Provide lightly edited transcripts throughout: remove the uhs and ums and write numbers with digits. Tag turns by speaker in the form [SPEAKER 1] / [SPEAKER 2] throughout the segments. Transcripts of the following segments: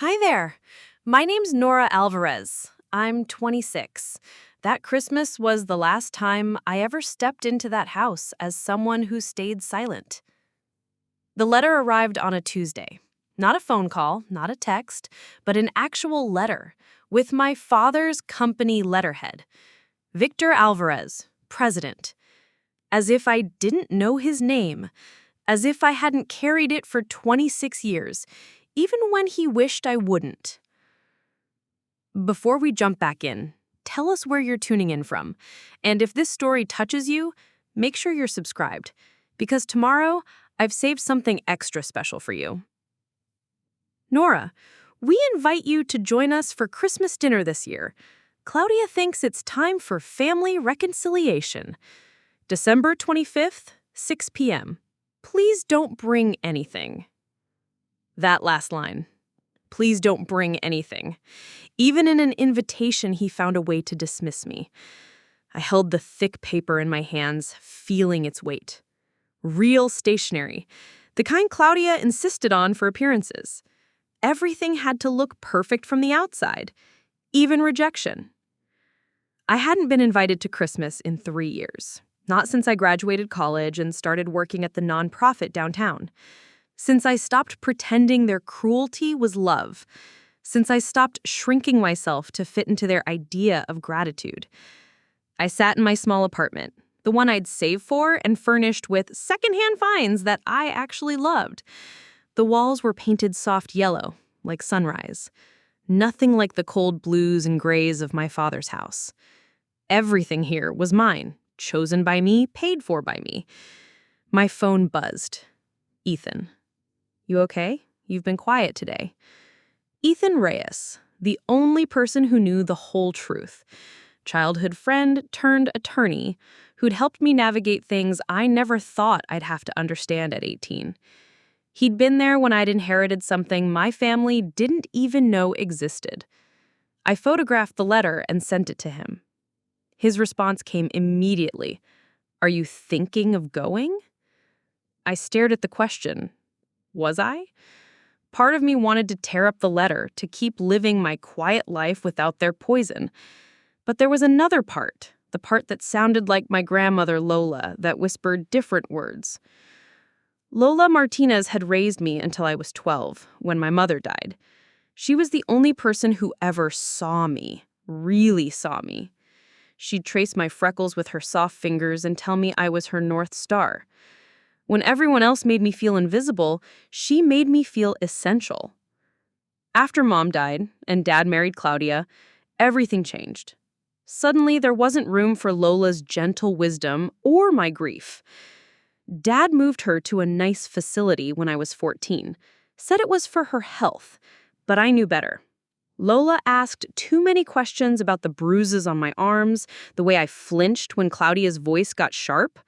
[SPEAKER 1] Hi there. My name's Nora Alvarez. I'm 26. That Christmas was the last time I ever stepped into that house as someone who stayed silent. The letter arrived on a Tuesday. Not a phone call, not a text, but an actual letter with my father's company letterhead. Victor Alvarez, President. As if I didn't know his name. As if I hadn't carried it for 26 years, even when he wished I wouldn't. Before we jump back in, tell us where you're tuning in from. And if this story touches you, make sure you're subscribed, because tomorrow I've saved something extra special for you. Nora, we invite you to join us for Christmas dinner this year. Claudia thinks it's time for family reconciliation. December 25th, 6 p.m. Please don't bring anything. That last line. Please don't bring anything. Even in an invitation, he found a way to dismiss me. I held the thick paper in my hands, feeling its weight. Real stationery. The kind Claudia insisted on for appearances. Everything had to look perfect from the outside. Even rejection. I hadn't been invited to Christmas in 3 years. Not since I graduated college and started working at the nonprofit downtown. Since I stopped pretending their cruelty was love. Since I stopped shrinking myself to fit into their idea of gratitude. I sat in my small apartment, the one I'd saved for and furnished with secondhand finds that I actually loved. The walls were painted soft yellow, like sunrise. Nothing like the cold blues and grays of my father's house. Everything here was mine, chosen by me, paid for by me. My phone buzzed. Ethan. You okay? You've been quiet today. Ethan Reyes, the only person who knew the whole truth. Childhood friend turned attorney who'd helped me navigate things I never thought I'd have to understand at 18. He'd been there when I'd inherited something my family didn't even know existed. I photographed the letter and sent it to him. His response came immediately. Are you thinking of going? I stared at the question. Was I? Part of me wanted to tear up the letter, to keep living my quiet life without their poison. But there was another part, the part that sounded like my grandmother Lola, that whispered different words. Lola Martinez had raised me until I was 12, when my mother died. She was the only person who ever saw me, really saw me. She'd trace my freckles with her soft fingers and tell me I was her North Star. When everyone else made me feel invisible, she made me feel essential. After Mom died and Dad married Claudia, everything changed. Suddenly, there wasn't room for Lola's gentle wisdom or my grief. Dad moved her to a nice facility when I was 14, said it was for her health, but I knew better. Lola asked too many questions about the bruises on my arms, the way I flinched when Claudia's voice got sharp.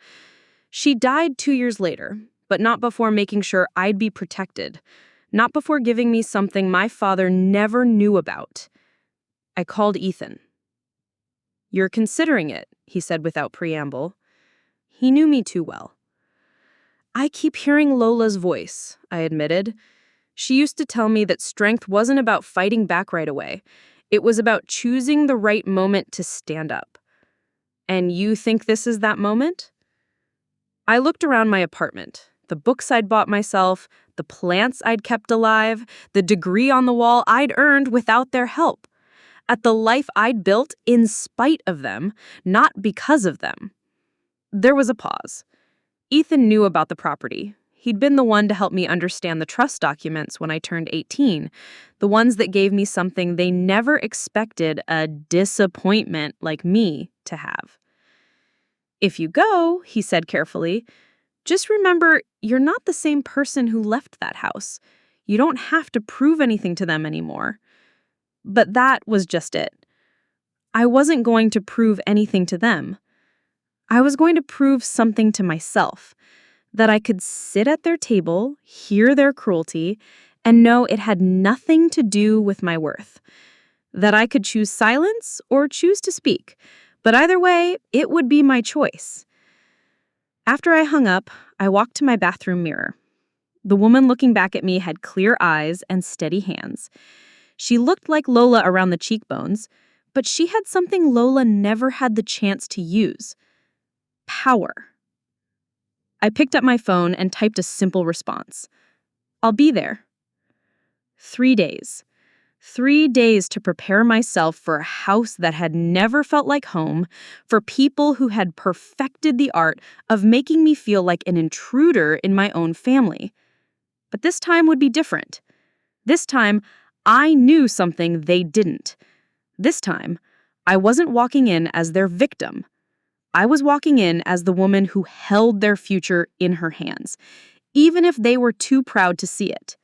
[SPEAKER 1] She died 2 years later, but not before making sure I'd be protected, not before giving me something my father never knew about. I called Ethan. You're considering it, he said without preamble. He knew me too well. I keep hearing Lola's voice, I admitted. She used to tell me that strength wasn't about fighting back right away. It was about choosing the right moment to stand up. And you think this is that moment? I looked around my apartment, the books I'd bought myself, the plants I'd kept alive, the degree on the wall I'd earned without their help, at the life I'd built in spite of them, not because of them. There was a pause. Ethan knew about the property. He'd been the one to help me understand the trust documents when I turned 18, the ones that gave me something they never expected a disappointment like me to have. If you go, he said carefully, just remember you're not the same person who left that house. You don't have to prove anything to them anymore. But that was just it. I wasn't going to prove anything to them. I was going to prove something to myself, that I could sit at their table, hear their cruelty, and know it had nothing to do with my worth. That I could choose silence or choose to speak, but either way, it would be my choice. After I hung up, I walked to my bathroom mirror. The woman looking back at me had clear eyes and steady hands. She looked like Lola around the cheekbones, but she had something Lola never had the chance to use: power. I picked up my phone and typed a simple response. I'll be there. 3 days. 3 days to prepare myself for a house that had never felt like home, for people who had perfected the art of making me feel like an intruder in my own family. But this time would be different. This time, I knew something they didn't. This time, I wasn't walking in as their victim. I was walking in as the woman who held their future in her hands, even if they were too proud to see it.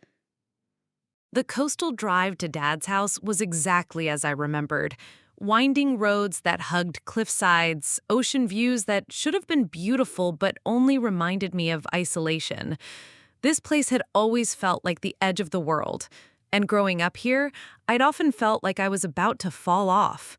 [SPEAKER 1] The coastal drive to Dad's house was exactly as I remembered. Winding roads that hugged cliff sides, ocean views that should have been beautiful but only reminded me of isolation. This place had always felt like the edge of the world, and growing up here, I'd often felt like I was about to fall off.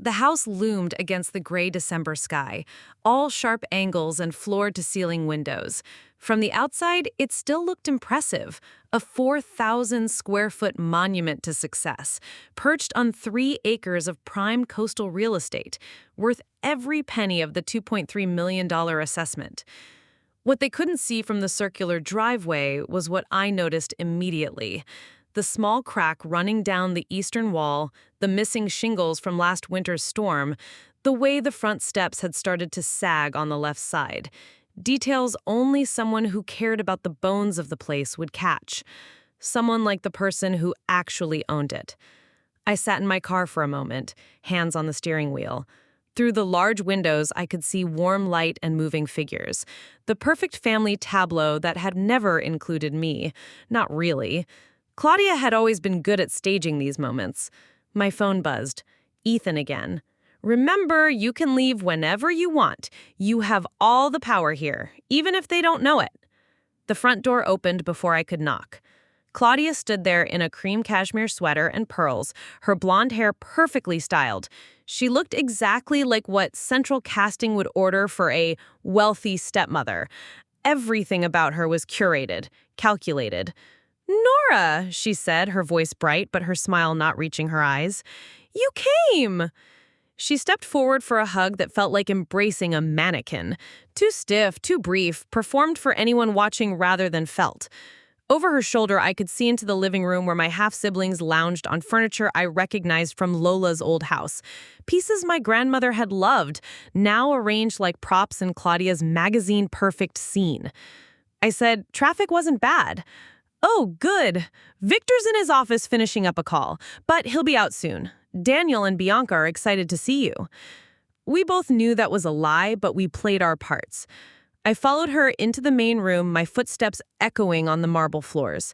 [SPEAKER 1] The house loomed against the gray December sky, all sharp angles and floor-to-ceiling windows. From the outside, it still looked impressive, a 4,000-square-foot monument to success, perched on 3 acres of prime coastal real estate, worth every penny of the $2.3 million assessment. What they couldn't see from the circular driveway was what I noticed immediately: the small crack running down the eastern wall, the missing shingles from last winter's storm, the way the front steps had started to sag on the left side. Details only someone who cared about the bones of the place would catch. Someone like the person who actually owned it. I sat in my car for a moment, hands on the steering wheel. Through the large windows, I could see warm light and moving figures. The perfect family tableau that had never included me. Not really. Claudia had always been good at staging these moments. My phone buzzed. Ethan again. "Remember, you can leave whenever you want. You have all the power here, even if they don't know it." The front door opened before I could knock. Claudia stood there in a cream cashmere sweater and pearls, her blonde hair perfectly styled. She looked exactly like what central casting would order for a wealthy stepmother. Everything about her was curated, calculated. "Nora," she said, her voice bright but her smile not reaching her eyes. "You came!" She stepped forward for a hug that felt like embracing a mannequin. Too stiff, too brief, performed for anyone watching rather than felt. Over her shoulder, I could see into the living room where my half-siblings lounged on furniture I recognized from Lola's old house. Pieces my grandmother had loved, now arranged like props in Claudia's magazine-perfect scene. I said, "Traffic wasn't bad." "Oh, good. Victor's in his office finishing up a call, but he'll be out soon. Daniel and Bianca are excited to see you." We both knew that was a lie, but we played our parts. I followed her into the main room, my footsteps echoing on the marble floors.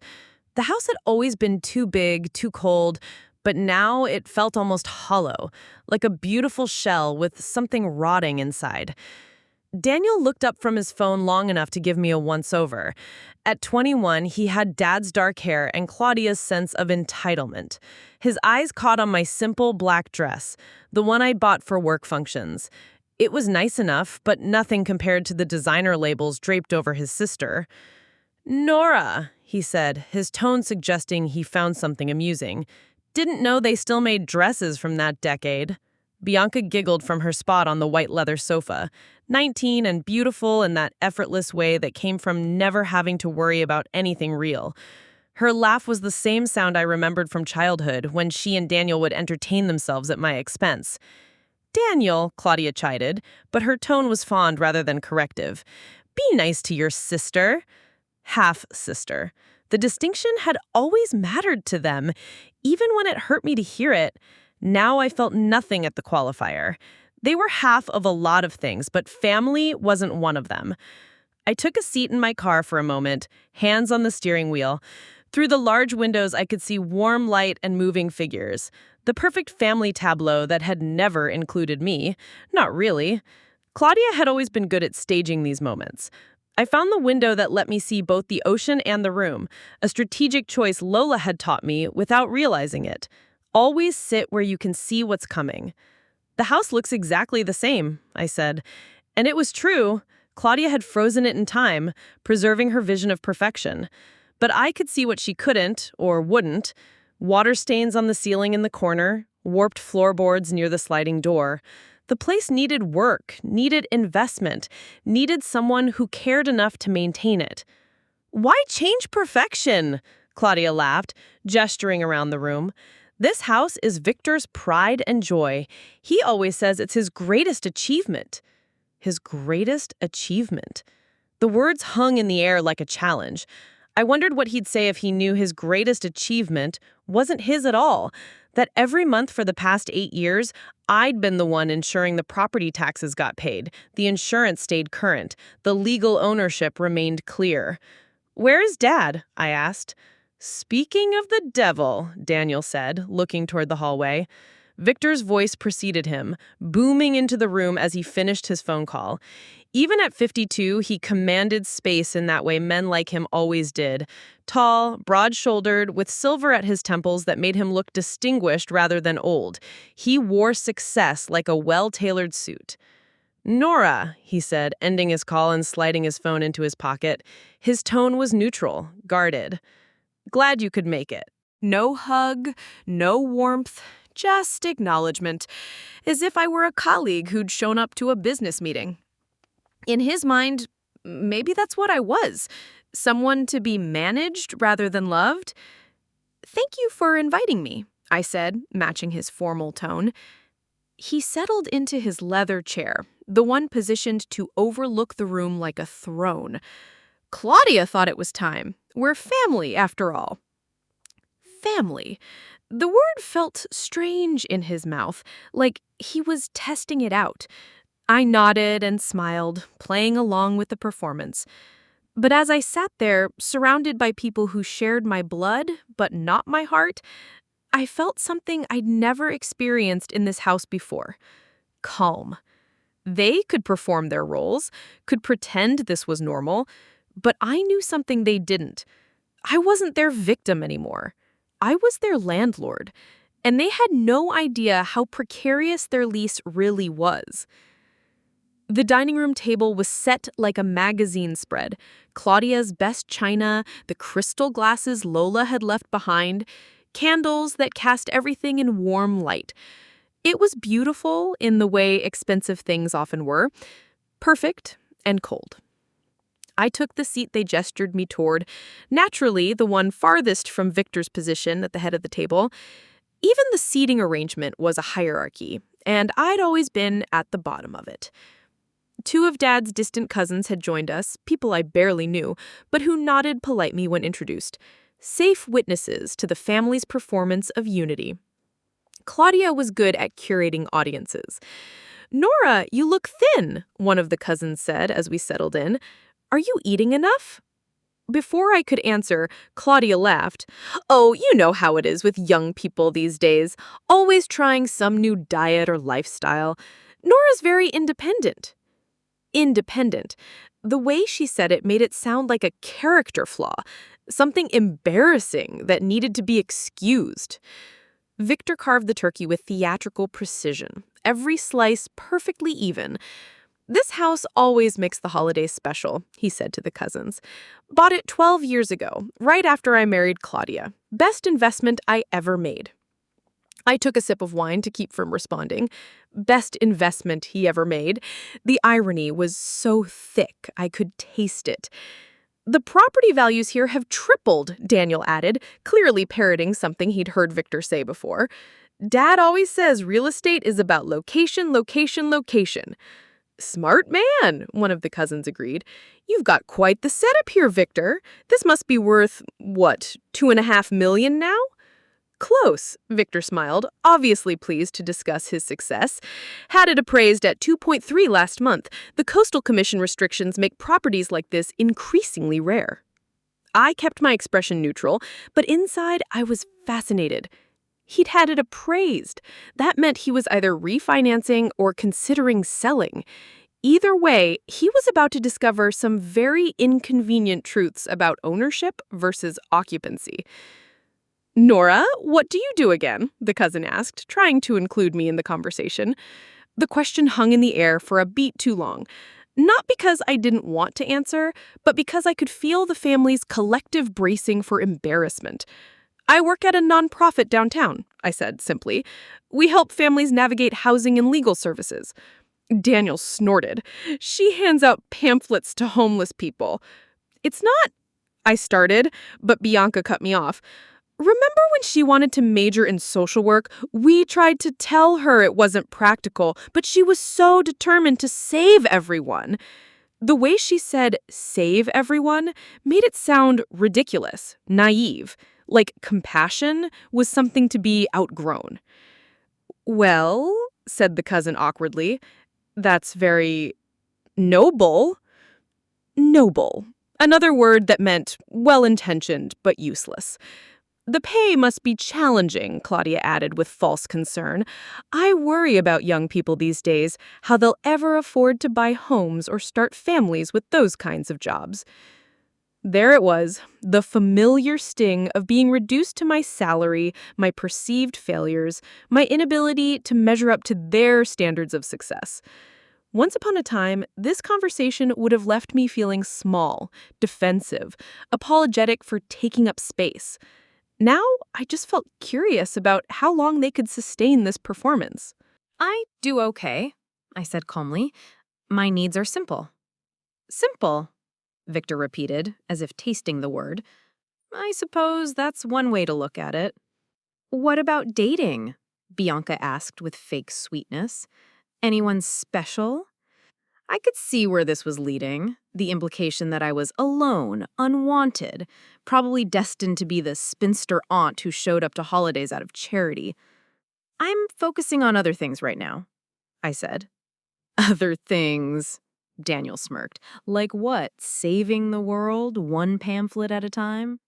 [SPEAKER 1] The house had always been too big, too cold, but now it felt almost hollow, like a beautiful shell with something rotting inside. Daniel looked up from his phone long enough to give me a once-over. At 21, he had Dad's dark hair and Claudia's sense of entitlement. His eyes caught on my simple black dress, the one I bought for work functions. It was nice enough, but nothing compared to the designer labels draped over his sister. "Nora," he said, his tone suggesting he found something amusing. "Didn't know they still made dresses from that decade." Bianca giggled from her spot on the white leather sofa, 19 and beautiful in that effortless way that came from never having to worry about anything real. Her laugh was the same sound I remembered from childhood when she and Daniel would entertain themselves at my expense. "Daniel," Claudia chided, but her tone was fond rather than corrective. "Be nice to your sister." Half-sister. The distinction had always mattered to them, even when it hurt me to hear it. Now I felt nothing at the qualifier. They were half of a lot of things, but family wasn't one of them. I took a seat in my car for a moment, hands on the steering wheel. Through the large windows, I could see warm light and moving figures. The perfect family tableau that had never included me. Not really. Claudia had always been good at staging these moments. I found the window that let me see both the ocean and the room, a strategic choice Lola had taught me without realizing it. Always sit where you can see what's coming. "The house looks exactly the same," I said. And it was true. Claudia had frozen it in time, preserving her vision of perfection. But I could see what she couldn't, or wouldn't. Water stains on the ceiling in the corner, warped floorboards near the sliding door. The place needed work, needed investment, needed someone who cared enough to maintain it. "Why change perfection?" Claudia laughed, gesturing around the room. "This house is Victor's pride and joy. He always says it's his greatest achievement." His greatest achievement. The words hung in the air like a challenge. I wondered what he'd say if he knew his greatest achievement wasn't his at all, that every month for the past 8 years, I'd been the one ensuring the property taxes got paid, the insurance stayed current, the legal ownership remained clear. "Where is Dad?" I asked. "Speaking of the devil," Daniel said, looking toward the hallway. Victor's voice preceded him, booming into the room as he finished his phone call. Even at 52, he commanded space in that way men like him always did. Tall, broad-shouldered, with silver at his temples that made him look distinguished rather than old. He wore success like a well-tailored suit. "Nora," he said, ending his call and sliding his phone into his pocket. His tone was neutral, guarded. "Glad you could make it." No hug, no warmth, just acknowledgement, as if I were a colleague who'd shown up to a business meeting. In his mind, maybe that's what I was, someone to be managed rather than loved. "Thank you for inviting me," I said, matching his formal tone. He settled into his leather chair, the one positioned to overlook the room like a throne. Claudia thought it was time. We're family, after all. Family. The word felt strange in his mouth, like he was testing it out. I nodded and smiled, playing along with the performance. But as I sat there, surrounded by people who shared my blood, but not my heart, I felt something I'd never experienced in this house before. Calm. They could perform their roles, could pretend this was normal, but I knew something they didn't. I wasn't their victim anymore. I was their landlord, and they had no idea how precarious their lease really was. The dining room table was set like a magazine spread. Claudia's best china, the crystal glasses Lola had left behind, candles that cast everything in warm light. It was beautiful in the way expensive things often were, perfect and cold. I took the seat they gestured me toward, naturally the one farthest from Victor's position at the head of the table. Even the seating arrangement was a hierarchy, and I'd always been at the bottom of it. 2 of Dad's distant cousins had joined us, people I barely knew, but who nodded politely when introduced. Safe witnesses to the family's performance of unity. Claudia was good at curating audiences. "Nora, you look thin," one of the cousins said as we settled in. "Are you eating enough?" Before I could answer, Claudia laughed. "Oh, you know how it is with young people these days, always trying some new diet or lifestyle. Nora's very independent." Independent. The way she said it made it sound like a character flaw, something embarrassing that needed to be excused. Victor carved the turkey with theatrical precision, every slice perfectly even. "This house always makes the holidays special," he said to the cousins. "Bought it 12 years ago, right after I married Claudia. Best investment I ever made." I took a sip of wine to keep from responding. Best investment he ever made. The irony was so thick I could taste it. "The property values here have tripled," Daniel added, clearly parroting something he'd heard Victor say before. "Dad always says real estate is about location, location, location." "Smart man," one of the cousins agreed. "You've got quite the setup here, Victor. This must be worth, what, $2.5 million now?" "Close," Victor smiled, obviously pleased to discuss his success. "Had it appraised at 2.3 last month. The Coastal Commission restrictions make properties like this increasingly rare." I kept my expression neutral, but inside I was fascinated. He'd had it appraised. That meant he was either refinancing or considering selling. Either way, he was about to discover some very inconvenient truths about ownership versus occupancy. "Nora, what do you do again?" the cousin asked, trying to include me in the conversation. The question hung in the air for a beat too long.
[SPEAKER 2] Not because I didn't want to answer, but because I could feel the family's collective bracing for embarrassment. I work at a nonprofit downtown, I said simply. We help families navigate housing and legal services. Daniel snorted. She hands out pamphlets to homeless people. It's not, I started, but Bianca cut me off. Remember when she wanted to major in social work? We tried to tell her it wasn't practical, but she was so determined to save everyone. The way she said save everyone made it sound ridiculous, naive, like compassion was something to be outgrown. Well, said the cousin awkwardly, that's very noble. Noble. Another word that meant well-intentioned but useless. The pay must be challenging, Claudia added with false concern. I worry about young people these days, how they'll ever afford to buy homes or start families with those kinds of jobs. There it was, the familiar sting of being reduced to my salary, my perceived failures, my inability to measure up to their standards of success. Once upon a time, this conversation would have left me feeling small, defensive, apologetic for taking up space. Now, I just felt curious about how long they could sustain this performance.
[SPEAKER 1] I do okay, I said calmly. My needs are simple. Simple, Victor repeated, as if tasting the word. I suppose that's one way to look at it. What about dating? Bianca asked with fake sweetness. Anyone special? I could see where this was leading, the implication that I was alone, unwanted, probably destined to be the spinster aunt who showed up to holidays out of charity. I'm focusing on other things right now, I said. Other things, Daniel smirked. Like what? Saving the world, one pamphlet at a time?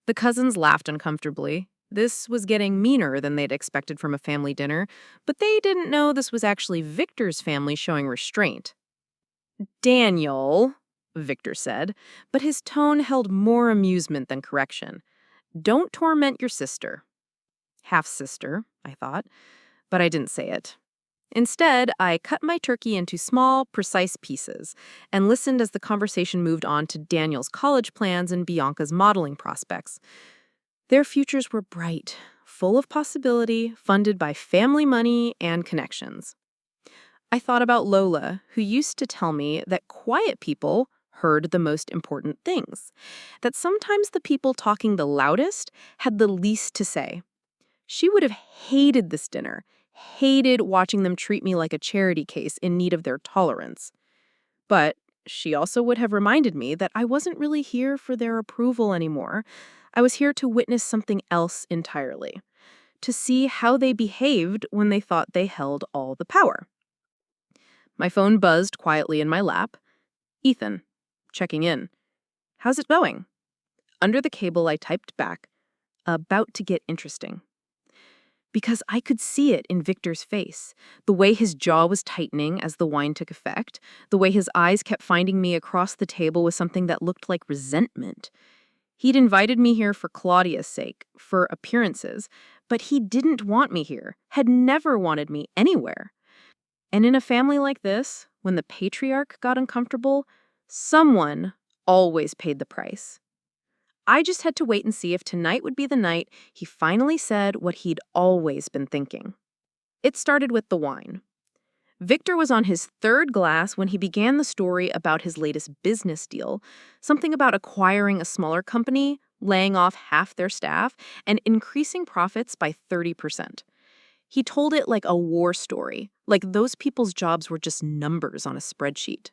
[SPEAKER 1] The cousins laughed uncomfortably. This was getting meaner than they'd expected from a family dinner, but they didn't know this was actually Victor's family showing restraint. Daniel, Victor said, but his tone held more amusement than correction. Don't torment your sister. Half-sister, I thought, but I didn't say it. Instead, I cut my turkey into small, precise pieces and listened as the conversation moved on to Daniel's college plans and Bianca's modeling prospects. Their futures were bright, full of possibility, funded by family money and connections. I thought about Lola, who used to tell me that quiet people heard the most important things, that sometimes the people talking the loudest had the least to say. She would have hated this dinner, hated watching them treat me like a charity case in need of their tolerance. But she also would have reminded me that I wasn't really here for their approval anymore. I was here to witness something else entirely, to see how they behaved when they thought they held all the power. My phone buzzed quietly in my lap. Ethan, checking in. How's it going? Under the cable, I typed back, about to get interesting. Because I could see it in Victor's face, the way his jaw was tightening as the wine took effect, the way his eyes kept finding me across the table with something that looked like resentment. He'd invited me here for Claudia's sake, for appearances, but he didn't want me here, had never wanted me anywhere. And in a family like this, when the patriarch got uncomfortable, someone always paid the price. I just had to wait and see if tonight would be the night he finally said what he'd always been thinking. It started with the wine. Victor was on his third glass when he began the story about his latest business deal, something about acquiring a smaller company, laying off half their staff, and increasing profits by 30%. He told it like a war story, like those people's jobs were just numbers on a spreadsheet.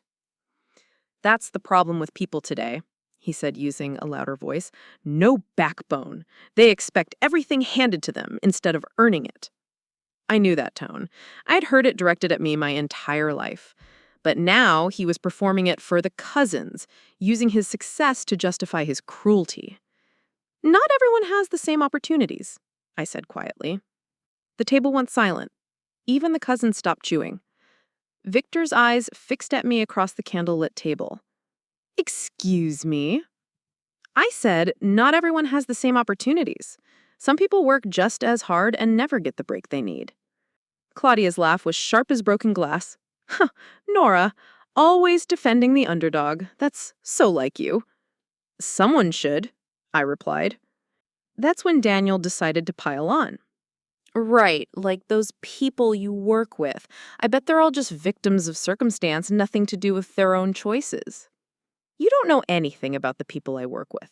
[SPEAKER 1] That's the problem with people today, he said using a louder voice. No backbone. They expect everything handed to them instead of earning it. I knew that tone. I'd heard it directed at me my entire life. But now he was performing it for the cousins, using his success to justify his cruelty. Not everyone has the same opportunities, I said quietly. The table went silent. Even the cousins stopped chewing. Victor's eyes fixed at me across the candlelit table. Excuse me? I said, not everyone has the same opportunities. Some people work just as hard and never get the break they need. Claudia's laugh was sharp as broken glass. Huh, Nora,
[SPEAKER 2] Always defending the underdog. That's so like you. Someone should, I replied. That's when Daniel decided to pile on. Right, like those people you work with. I bet they're all just victims of circumstance, nothing to do with their own choices. You don't know anything about the people I work with.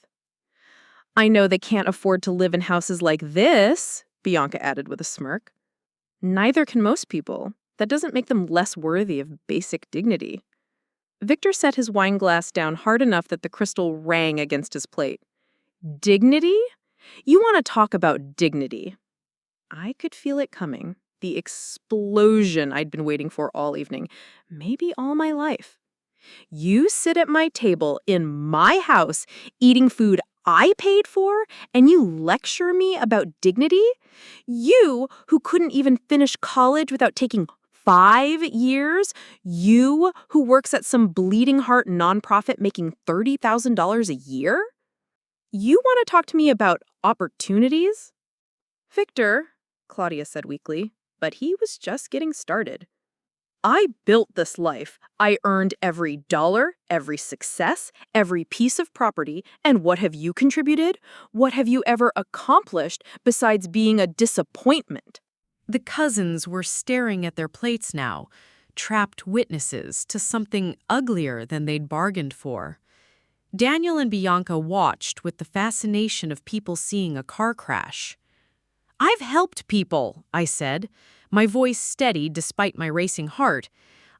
[SPEAKER 2] I know they can't afford to live in houses like this, Bianca added with a smirk. Neither can most people. That doesn't make them less worthy of basic dignity. Victor set his wine glass down hard enough that the crystal rang against his plate. Dignity? You want to talk about dignity? I could feel it coming. The explosion I'd been waiting for all evening. Maybe all my life. You sit at my table in my house, eating food I paid for, and you lecture me about dignity? You, who couldn't even finish college without taking 5 years? You, who works at some bleeding heart nonprofit making $30,000 a year? You want to talk to me about opportunities? Victor, Claudia said weakly, but he was just getting started. I built this life. I earned every dollar, every success, every piece of property, and what have you contributed? What have you ever accomplished besides being a disappointment?
[SPEAKER 1] The cousins were staring at their plates now, trapped witnesses to something uglier than they'd bargained for. Daniel and Bianca watched with the fascination of people seeing a car crash. "I've helped people," I said, my voice steady despite my racing heart.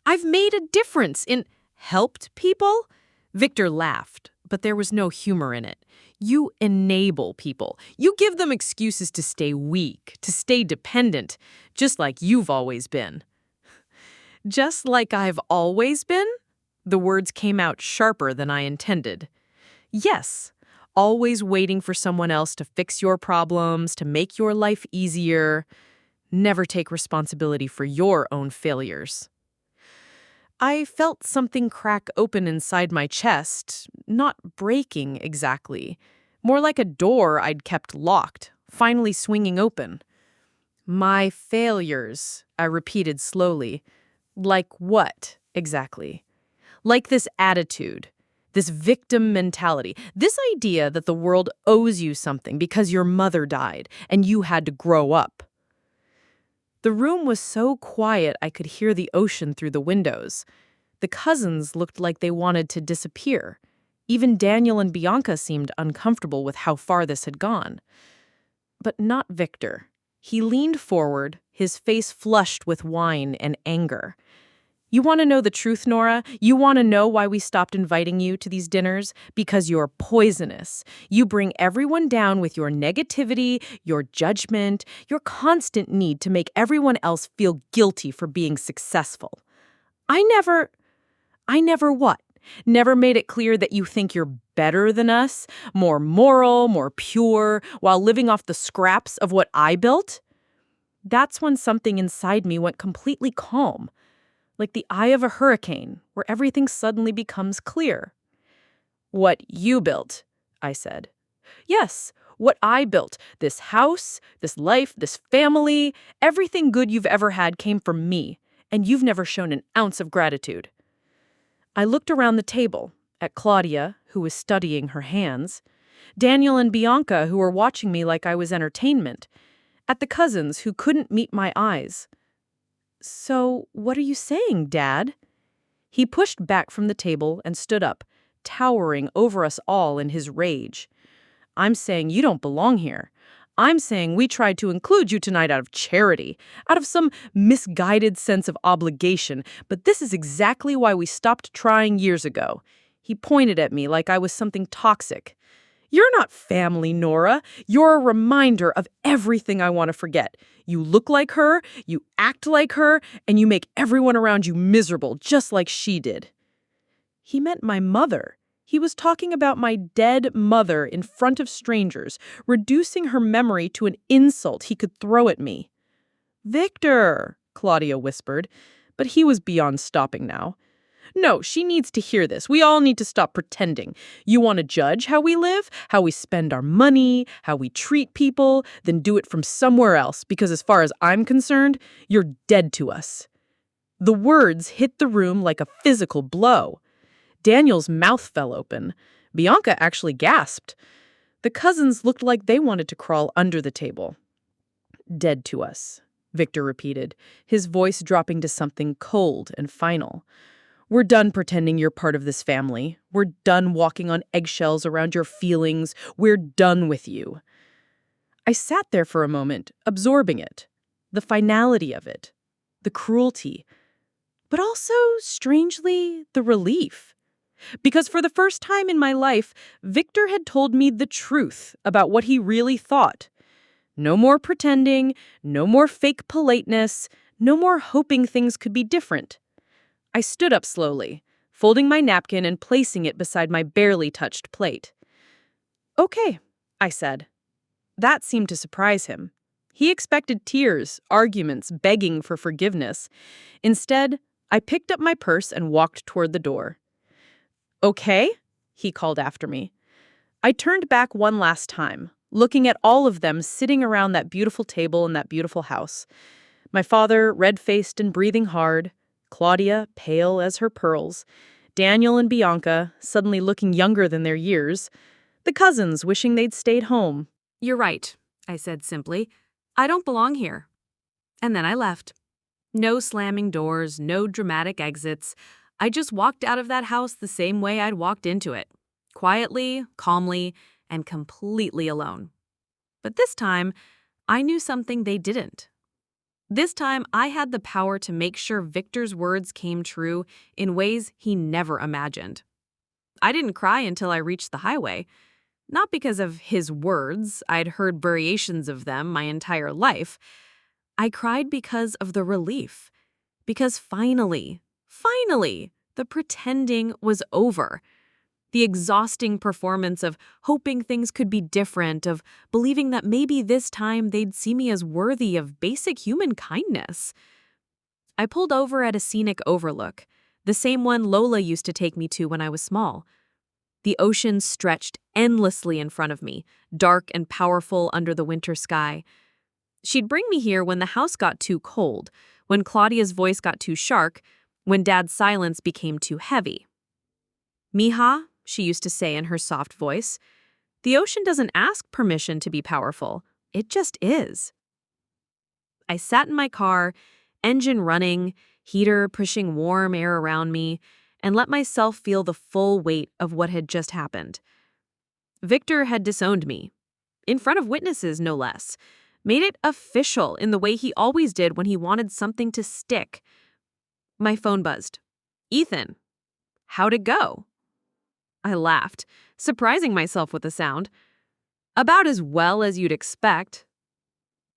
[SPEAKER 1] "I've made a difference in—" "Helped people?" Victor laughed, but there was no humor in it. "You enable people. You give them excuses to stay weak, to stay dependent, just like you've always been." "Just like I've always been?" The words came out sharper than I intended. "Yes. Always waiting for someone else to fix your problems, to make your life easier. Never take responsibility for your own failures." I felt something crack open inside my chest, not breaking exactly, more like a door I'd kept locked, finally swinging open. "My failures," I repeated slowly. "Like what, exactly?" "Like this attitude. This victim mentality, this idea that the world owes you something because your mother died and you had to grow up." The room was so quiet I could hear the ocean through the windows. The cousins looked like they wanted to disappear. Even Daniel and Bianca seemed uncomfortable with how far this had gone. But not Victor. He leaned forward, his face flushed with wine and anger. "You want to know the truth, Nora? You want to know why we stopped inviting you to these dinners? Because you're poisonous. You bring everyone down with your negativity, your judgment, your constant need to make everyone else feel guilty for being successful. I never what? Never made it clear that you think you're better than us, more moral, more pure, while living off the scraps of what I built?" That's when something inside me went completely calm. Like the eye of a hurricane, where everything suddenly becomes clear. "What you built," I said. "Yes, what I built. This house, this life, this family, everything good you've ever had came from me, and you've never shown an ounce of gratitude." I looked around the table, at Claudia, who was studying her hands, Daniel and Bianca, who were watching me like I was entertainment, at the cousins who couldn't meet my eyes. "So, what are you saying, Dad?" He pushed back from the table and stood up, towering over us all in his rage. "I'm saying you don't belong here. I'm saying we tried to include you tonight out of charity, out of some misguided sense of obligation, but this is exactly why we stopped trying years ago." He pointed at me like I was something toxic. "You're not family, Nora. You're a reminder of everything I want to forget. You look like her, you act like her, and you make everyone around you miserable, just like she did." He meant my mother. He was talking about my dead mother in front of strangers, reducing her memory to an insult he could throw at me. "Victor," Claudia whispered, but he was beyond stopping now. "No, she needs to hear this. We all need to stop pretending. You want to judge how we live, how we spend our money, how we treat people, then do it from somewhere else, because as far as I'm concerned, you're dead to us."
[SPEAKER 2] The words hit the room like a physical blow. Daniel's mouth fell open. Bianca actually gasped. The cousins looked like they wanted to crawl under the table. "Dead to us," Victor repeated, his voice dropping to something cold and final. "We're done pretending you're part of this family. We're done walking on eggshells around your feelings. We're done with you." I sat there for a moment, absorbing it. The finality of it. The cruelty. But also, strangely, the relief. Because for the first time in my life, Victor had told me the truth about what he really thought. No more pretending, no more fake politeness, no more hoping things could be different. I stood up slowly, folding my napkin and placing it beside my barely touched plate. "Okay," I said. That seemed to surprise him. He expected tears, arguments, begging for forgiveness. Instead, I picked up my purse and walked toward the door. "Okay," he called after me. I turned back one last time, looking at all of them sitting around that beautiful table in that beautiful house. My father, red-faced and breathing hard, Claudia, pale as her pearls, Daniel and Bianca, suddenly looking younger than their years, the cousins wishing they'd stayed home.
[SPEAKER 1] "You're right," I said simply. "I don't belong here." And then I left. No slamming doors, no dramatic exits. I just walked out of that house the same way I'd walked into it. Quietly, calmly, and completely alone. But this time, I knew something they didn't. This time, I had the power to make sure Victor's words came true in ways he never imagined. I didn't cry until I reached the highway. Not because of his words, I'd heard variations of them my entire life. I cried because of the relief. Because finally, the pretending was over. The exhausting performance of hoping things could be different, of believing that maybe this time they'd see me as worthy of basic human kindness. I pulled over at a scenic overlook, the same one Lola used to take me to when I was small. The ocean stretched endlessly in front of me, dark and powerful under the winter sky. She'd bring me here when the house got too cold, when Claudia's voice got too sharp, when Dad's silence became too heavy. "Mija," she used to say in her soft voice, "the ocean doesn't ask permission to be powerful. It just is." I sat in my car, engine running, heater pushing warm air around me, and let myself feel the full weight of what had just happened. Victor had disowned me, in front of witnesses no less, made it official in the way he always did when he wanted something to stick. My phone buzzed. "Ethan, how'd it go?" I laughed, surprising myself with the sound. "About as well as you'd expect."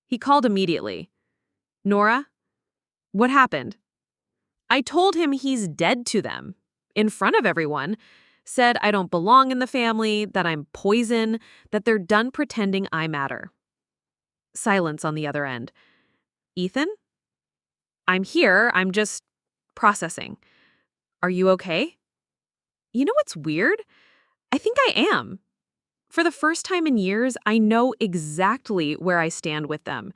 [SPEAKER 1] He called immediately. "Nora, what happened?" I told him he's dead to them, in front of everyone, said I don't belong in the family, that I'm poison, that they're done pretending I matter. Silence on the other end. "Ethan? I'm here, I'm just processing. Are you okay?" You know what's weird? I think I am. For the first time in years, I know exactly where I stand with them.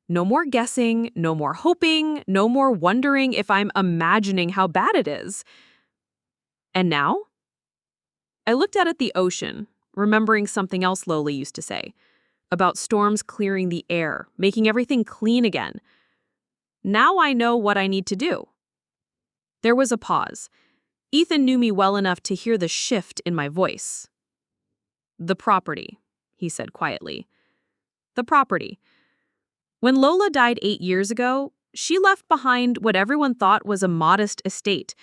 [SPEAKER 1] No more guessing, no more hoping, no more wondering if I'm imagining how bad it is. And now? I looked out at the ocean, remembering something else Lola used to say, about storms clearing the air, making everything clean again. Now I know what I need to do. There was a pause. Ethan knew me well enough to hear the shift in my voice. "The property," he said quietly. "The property. When Lola died 8 years ago, she left behind what everyone thought was a modest estate,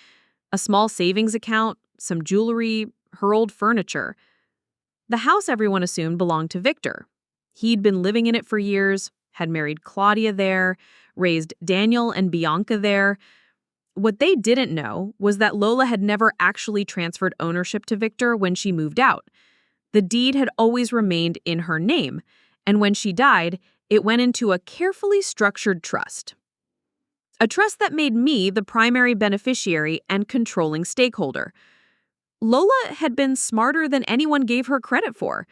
[SPEAKER 1] a small savings account, some jewelry, her old furniture. The house everyone assumed belonged to Victor. He'd been living in it for years, had married Claudia there, raised Daniel and Bianca there. What they didn't know was that Lola had never actually transferred ownership to Victor when she moved out. The deed had always remained in her name, and when she died, it went into a carefully structured trust. A trust that made me the primary beneficiary and controlling stakeholder. Lola had been smarter than anyone gave her credit for.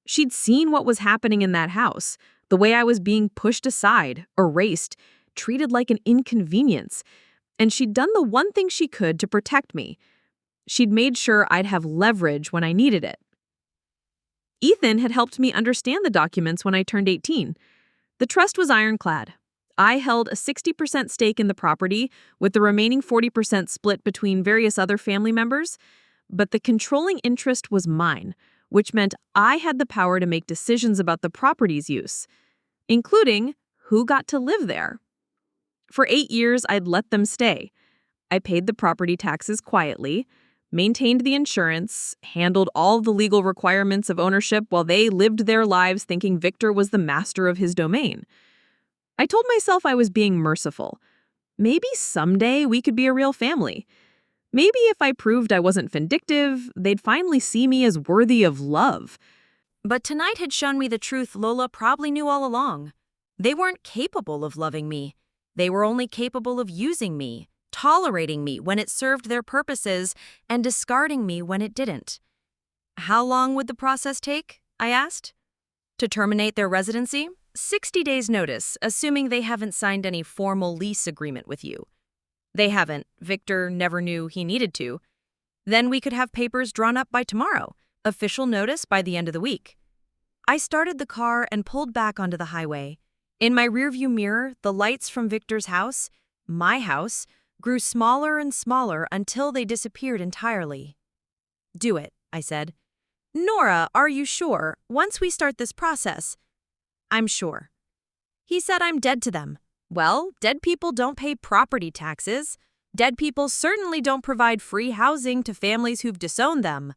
[SPEAKER 1] She'd seen what was happening in that house, the way I was being pushed aside, erased, treated like an inconvenience.
[SPEAKER 2] and she'd done the one thing she could to protect me. She'd made sure I'd have leverage when I needed it. Ethan had helped me understand the documents when I turned 18. The trust was ironclad. I held a 60% stake in the property, with the remaining 40% split between various other family members, but the controlling interest was mine, which meant I had the power to make decisions about the property's use, including who got to live there. For 8 years, I'd let them stay. I paid the property taxes quietly, maintained the insurance, handled all the legal requirements of ownership while they lived their lives thinking Victor was the master of his domain. I told myself I was being merciful. Maybe someday we could be a real family. Maybe if I proved I wasn't vindictive, they'd finally see me as worthy of love.
[SPEAKER 1] But tonight had shown me the truth Lola probably knew all along. They weren't capable of loving me. They were only capable of using me, tolerating me when it served their purposes, and discarding me when it didn't. How long would the process take? I asked. To terminate their residency? 60 days notice, assuming they haven't signed any formal lease agreement with you. They haven't. Victor never knew he needed to. Then we could have papers drawn up by tomorrow, official notice by the end of the week. I started the car and pulled back onto the highway. In my rearview mirror, the lights from Victor's house, my house, grew smaller and smaller until they disappeared entirely. Do it, I said. Nora, are you sure? Once we start this process, I'm sure. He said I'm dead to them. Well, dead people don't pay property taxes. Dead people certainly don't provide free housing to families who've disowned them.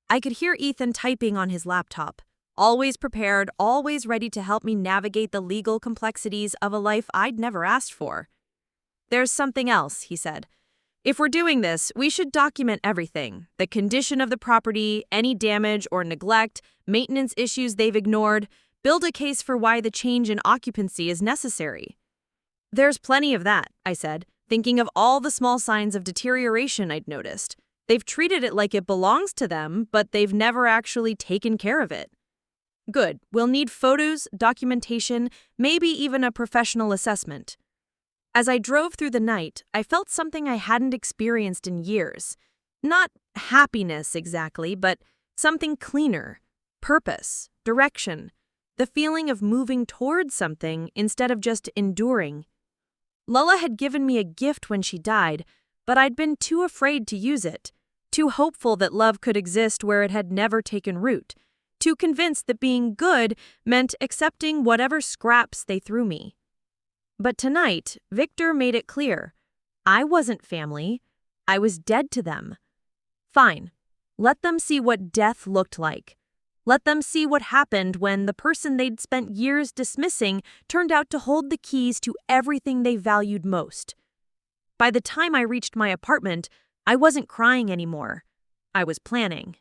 [SPEAKER 1] I could hear Ethan typing on his laptop, always prepared, always ready to help me navigate the legal complexities of a life I'd never asked for. There's something else, he said. If we're doing this, we should document everything. The condition of the property, any damage or neglect, maintenance issues they've ignored. Build a case for why the change in occupancy is necessary. There's plenty of that, I said, thinking of all the small signs of deterioration I'd noticed. They've treated it like it belongs to them, but they've never actually taken care of it. Good. We'll need photos, documentation, maybe even a professional assessment. As I drove through the night, I felt something I hadn't experienced in years. Not happiness exactly, but something cleaner. Purpose, direction, the feeling of moving towards something instead of just enduring. Lola had given me a gift when she died, but I'd been too afraid to use it, too hopeful that love could exist where it had never taken root, too convinced that being good meant accepting whatever scraps they threw me. But tonight, Victor made it clear. I wasn't family. I was dead to them. Fine. Let them see what death looked like. Let them see what happened when the person they'd spent years dismissing turned out to hold the keys to everything they valued most. By the time I reached my apartment, I wasn't crying anymore. I was planning.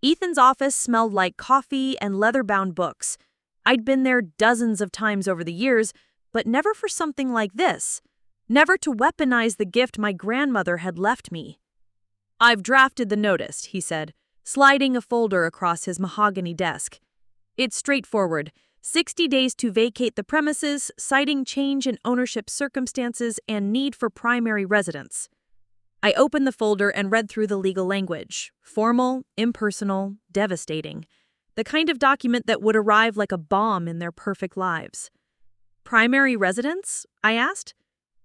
[SPEAKER 1] Ethan's office smelled like coffee and leather-bound books. I'd been there dozens of times over the years, but never for something like this. Never to weaponize the gift my grandmother had left me. I've drafted the notice, he said, sliding a folder across his mahogany desk. It's straightforward. 60 days to vacate the premises, citing change in ownership circumstances and need for primary residence. I opened the folder and read through the legal language. Formal, impersonal, devastating. The kind of document that would arrive like a bomb in their perfect lives. Primary residence? I asked.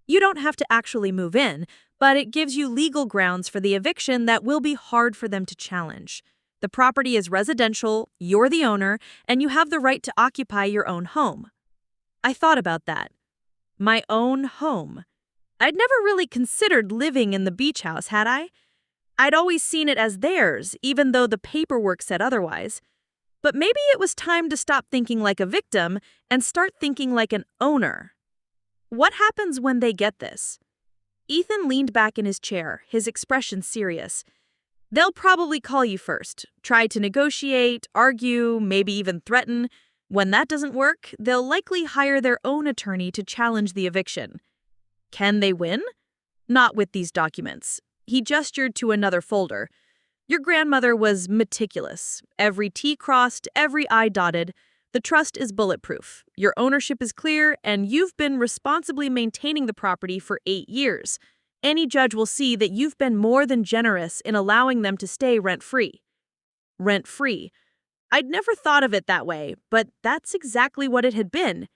[SPEAKER 1] You don't have to actually move in, but it gives you legal grounds for the eviction that will be hard for them to challenge. The property is residential, you're the owner, and you have the right to occupy your own home. I thought about that. My own home. I'd never really considered living in the beach house, had I? I'd always seen it as theirs, even though the paperwork said otherwise. But maybe it was time to stop thinking like a victim and start thinking like an owner. What happens when they get this? Ethan leaned back in his chair, his expression serious. They'll probably call you first, try to negotiate, argue, maybe even threaten. When that doesn't work, they'll likely hire their own attorney to challenge the eviction. Can they win? Not with these documents. He gestured to another folder. Your grandmother was meticulous, every T crossed, every I dotted.
[SPEAKER 2] The trust is bulletproof. Your ownership is clear, and you've been responsibly maintaining the property for 8 years. Any judge will see that you've been more than generous in allowing them to stay rent-free. Rent-free. I'd never thought of it that way, but that's exactly what it had been.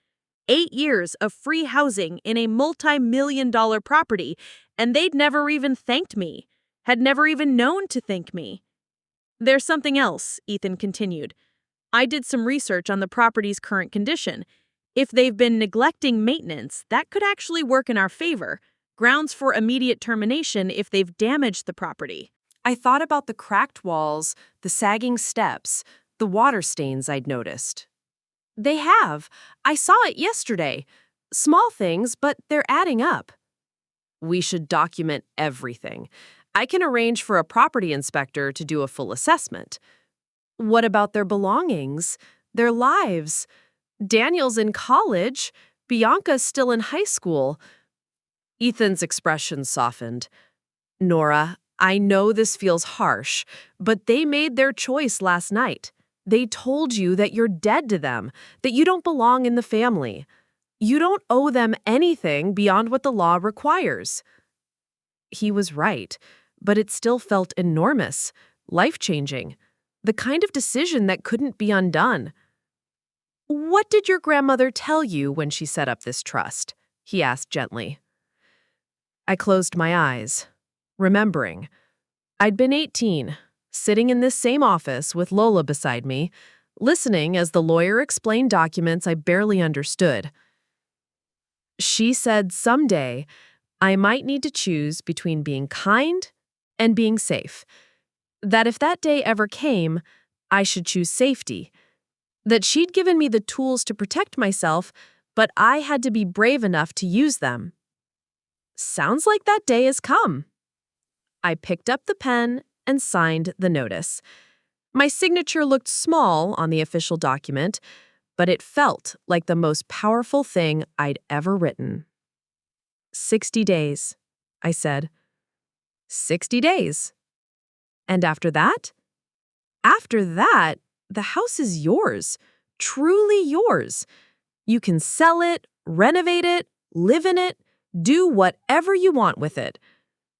[SPEAKER 2] 8 years of free housing in a multi-million-dollar property, and they'd never even thanked me, had never even known to thank me. There's something else, Ethan continued. I did some research on the property's current condition. If they've been neglecting maintenance, that could actually work in our favor. Grounds for immediate termination if they've damaged the property.
[SPEAKER 1] I thought about the cracked walls, the sagging steps, the water stains I'd noticed. They have. I saw it yesterday. Small things, but they're adding up. We should document everything. I can arrange for a property inspector to do a full assessment. What about their belongings? Their lives? Daniel's in college. Bianca's still in high school. Ethan's expression softened. Nora, I know this feels harsh, but they made their choice last night. They told you that you're dead to them, that you don't belong in the family. You don't owe them anything beyond what the law requires. He was right, but it still felt enormous, life-changing, the kind of decision that couldn't be undone. What did your grandmother tell you when she set up this trust? He asked gently. I closed my eyes, remembering. I'd been 18, sitting in this same office with Lola beside me, listening as the lawyer explained documents I barely understood. She said someday I might need to choose between being kind and being safe. That if that day ever came, I should choose safety. That she'd given me the tools to protect myself, but I had to be brave enough to use them. Sounds like that day has come. I picked up the pen and signed the notice. My signature looked small on the official document, but it felt like the most powerful thing I'd ever written. 60 days, I said. 60 days. And after that? After that, the house is yours, truly yours. You can sell it, renovate it, live in it, do whatever you want with it.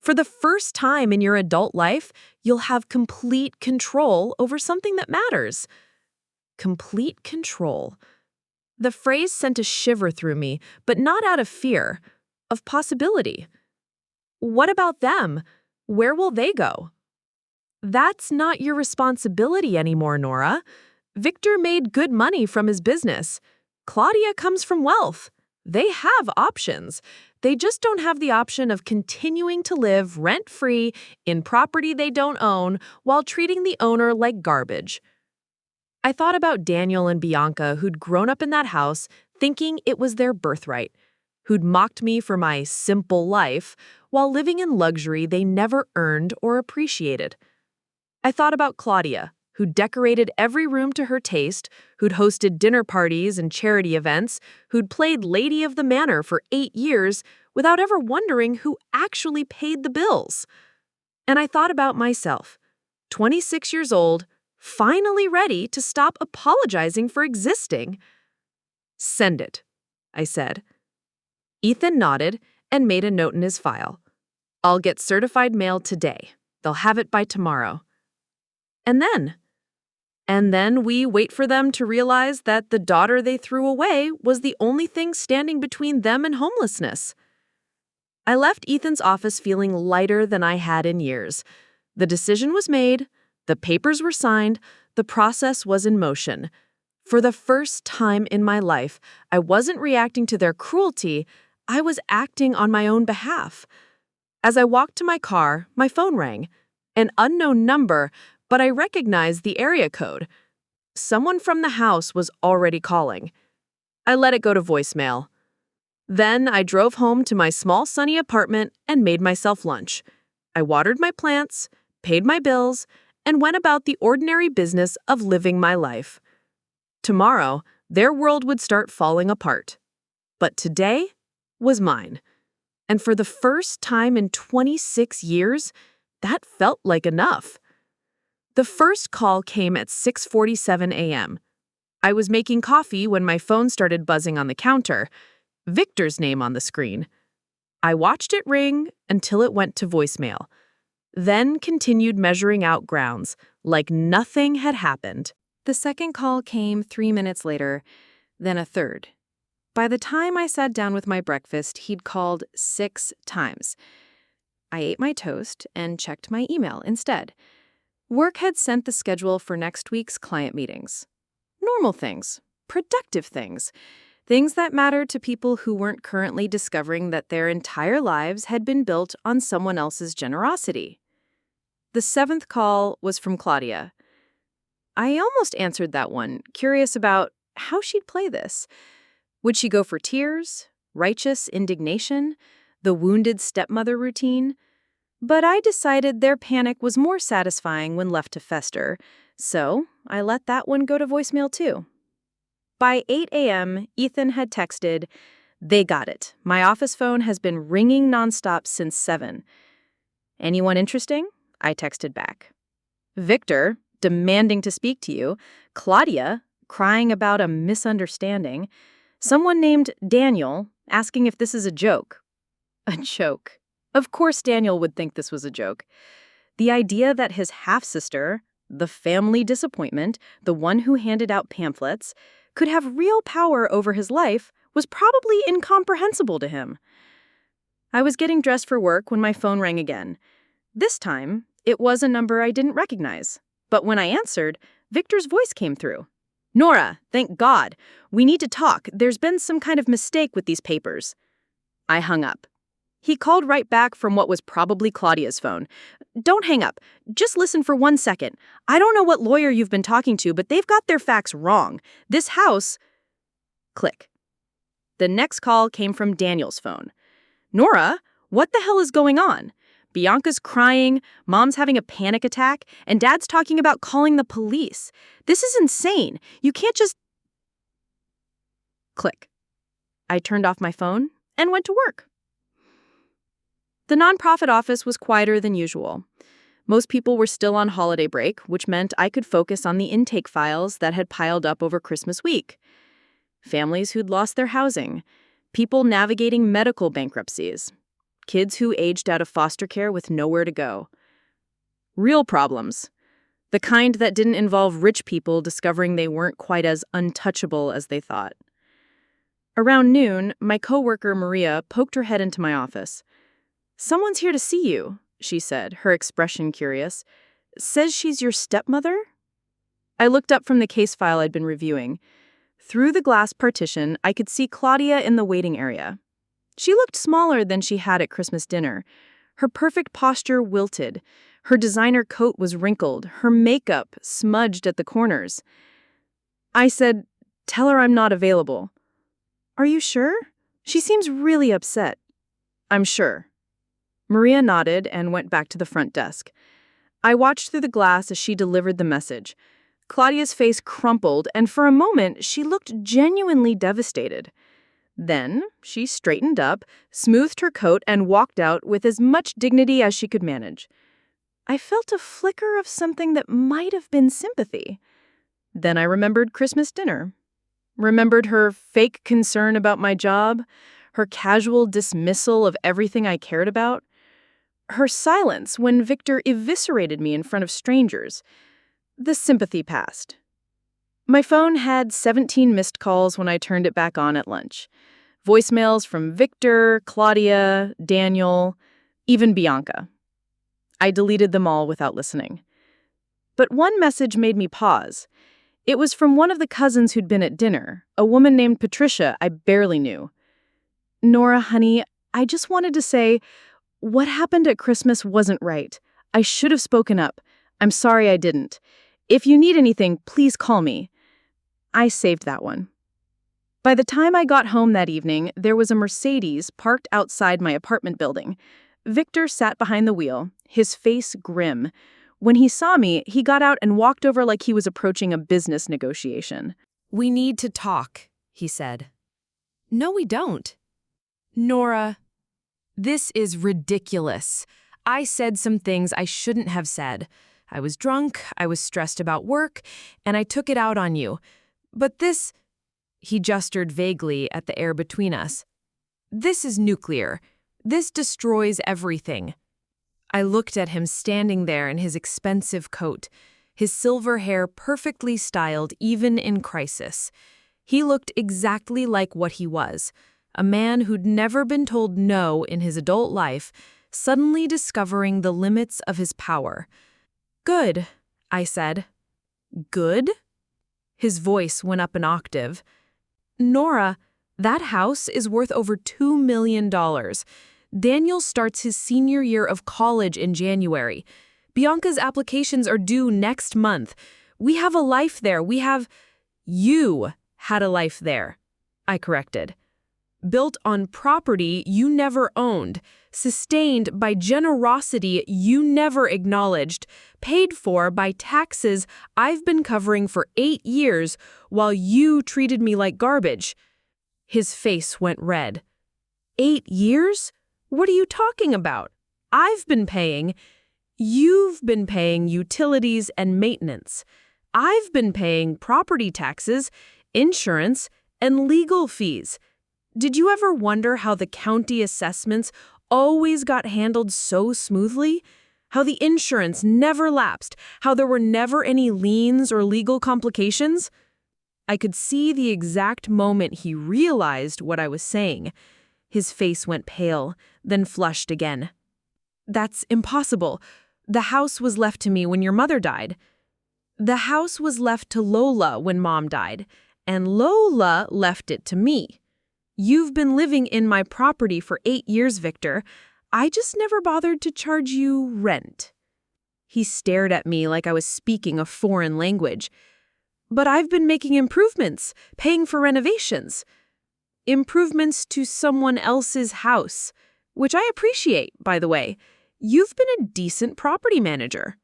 [SPEAKER 1] For the first time in your adult life, you'll have complete control over something that matters. Complete control. The phrase sent a shiver through me, but not out of fear, of possibility. What about them? Where will they go? That's not your responsibility anymore, Nora. Victor made good money from his business. Claudia comes from wealth. They have options. They just don't have the option of continuing to live rent-free in property they don't own while treating the owner like garbage. I thought about Daniel and Bianca, who'd grown up in that house thinking it was their birthright, who'd mocked me for my simple life while living in luxury they never earned or appreciated. I thought about Claudia, who'd decorated every room to her taste, who'd hosted dinner parties and charity events, who'd played Lady of the Manor for 8 years without ever wondering who actually paid the bills. And I thought about myself, 26 years old, finally ready to stop apologizing for existing. Send it, I said. Ethan nodded and made a note in his file. I'll get certified mail today. They'll have it by tomorrow. And then we wait for them to realize that the daughter they threw away was the only thing standing between them and homelessness. I left Ethan's office feeling lighter than I had in years. The decision was made, the papers were signed, the process was in motion. For the first time in my life, I wasn't reacting to their cruelty, I was acting on my own behalf. As I walked to my car, my phone rang. An unknown number, but I recognized the area code. Someone from the house was already calling. I let it go to voicemail. Then I drove home to my small sunny apartment and made myself lunch. I watered my plants, paid my bills, and went about the ordinary business of living my life. Tomorrow, their world would start falling apart. But today was mine. And for the first time in 26 years, that felt like enough. The first call came at 6:47 a.m.
[SPEAKER 2] I was making coffee when my phone started buzzing on the counter. Victor's name on the screen. I watched it ring until it went to voicemail, then continued measuring out grounds like nothing had happened.
[SPEAKER 1] The second call came 3 minutes later, then a third. By the time I sat down with my breakfast, he'd called 6 times. I ate my toast and checked my email instead. Work had sent the schedule for next week's client meetings. Normal things, productive things, things that mattered to people who weren't currently discovering that their entire lives had been built on someone else's generosity. The 7th call was from Claudia. I almost answered that one, curious about how she'd play this. Would she go for tears, righteous indignation, the wounded stepmother routine? But I decided their panic was more satisfying when left to fester, so I let that one go to voicemail too. By 8 a.m., Ethan had texted, "They got it. My office phone has been ringing nonstop since 7. Anyone interesting?" I texted back. Victor, demanding to speak to you. Claudia, crying about a misunderstanding. Someone named Daniel, asking if this is a joke. A joke. Of course Daniel would think this was a joke. The idea that his half-sister, the family disappointment, the one who handed out pamphlets, could have real power over his life was probably incomprehensible to him. I was getting dressed for work when my phone rang again. This time, it was a number I didn't recognize. But when I answered, Victor's voice came through. "Nora, thank God. We need to talk. There's been some kind of mistake with these papers." I hung up. He called right back from what was probably Claudia's phone. "Don't hang up. Just listen for 1 second. I don't know what lawyer you've been talking to, but they've got their facts wrong. This house..." Click. The next call came from Daniel's phone. "Nora, what the hell is going on? Bianca's crying, Mom's having a panic attack, and Dad's talking about calling the police. This is insane. You can't just..." Click. I turned off my phone and went to work. The nonprofit office was quieter than usual. Most people were still on holiday break, which meant I could focus on the intake files that had piled up over Christmas week. Families who'd lost their housing, people navigating medical bankruptcies, kids who aged out of foster care with nowhere to go. Real problems. The kind that didn't involve rich people discovering they weren't quite as untouchable as they thought. Around noon, my coworker Maria poked her head into my office. "Someone's here to see you," she said, her expression curious. "Says she's your stepmother?" I looked up from the case file I'd been reviewing. Through the glass partition, I could see Claudia in the waiting area. She looked smaller than she had at Christmas dinner. Her perfect posture wilted. Her designer coat was wrinkled, her makeup smudged at the corners. I said, "Tell her I'm not available." "Are you sure? She seems really upset." "I'm sure." Maria nodded and went back to the front desk. I watched through the glass as she delivered the message. Claudia's face crumpled, and for a moment, she looked genuinely devastated. Then, she straightened up, smoothed her coat, and walked out with as much dignity as she could manage. I felt a flicker of something that might have been sympathy. Then I remembered Christmas dinner. Remembered her fake concern about my job, her casual dismissal of everything I cared about, her silence when Victor eviscerated me in front of strangers. The sympathy passed. My phone had 17 missed calls when I turned it back on at lunch. Voicemails from Victor, Claudia, Daniel, even Bianca. I deleted them all without listening. But one message made me pause. It was from one of the cousins who'd been at dinner, a woman named Patricia I barely knew. "Nora, honey, I just wanted to say, what happened at Christmas wasn't right. I should have spoken up. I'm sorry I didn't. If you need anything, please call me." I saved that one. By the time I got home that evening, there was a Mercedes parked outside my apartment building. Victor sat behind the wheel, his face grim. When he saw me, he got out and walked over like he was approaching a business negotiation. "We need to talk," he said. "No, we don't." "Nora, this is ridiculous. I said some things I shouldn't have said. I was drunk, I was stressed about work, and I took it out on you. But this, he gestured vaguely at the air between us. This is nuclear. This destroys everything. I looked at him standing there in his expensive coat, his silver hair perfectly styled even in crisis. He looked exactly like what he was, a man who'd never been told no in his adult life, suddenly discovering the limits of his power. "Good," I said. "Good?" His voice went up an octave. "Nora, that house is worth over $2 million. Daniel starts his senior year of college in January. Bianca's applications are due next month. We have a life there. You had a life there," I corrected. "Built on property you never owned, sustained by generosity you never acknowledged, paid for by taxes I've been covering for 8 years while you treated me like garbage." His face went red. 8 years? What are you talking about? I've been paying. You've been paying utilities and maintenance. I've been paying property taxes, insurance, and legal fees. Did you ever wonder how the county assessments always got handled so smoothly? How the insurance never lapsed? How there were never any liens or legal complications? I could see the exact moment he realized what I was saying. His face went pale, then flushed again. "That's impossible. The house was left to me when your mother died." "The house was left to Lola when Mom died, and Lola left it to me. You've been living in my property for 8 years, Victor. I just never bothered to charge you rent." He stared at me like I was speaking a foreign language. "But I've been making improvements, paying for renovations." "Improvements to someone else's house, which I appreciate, by the way. You've been a decent property manager."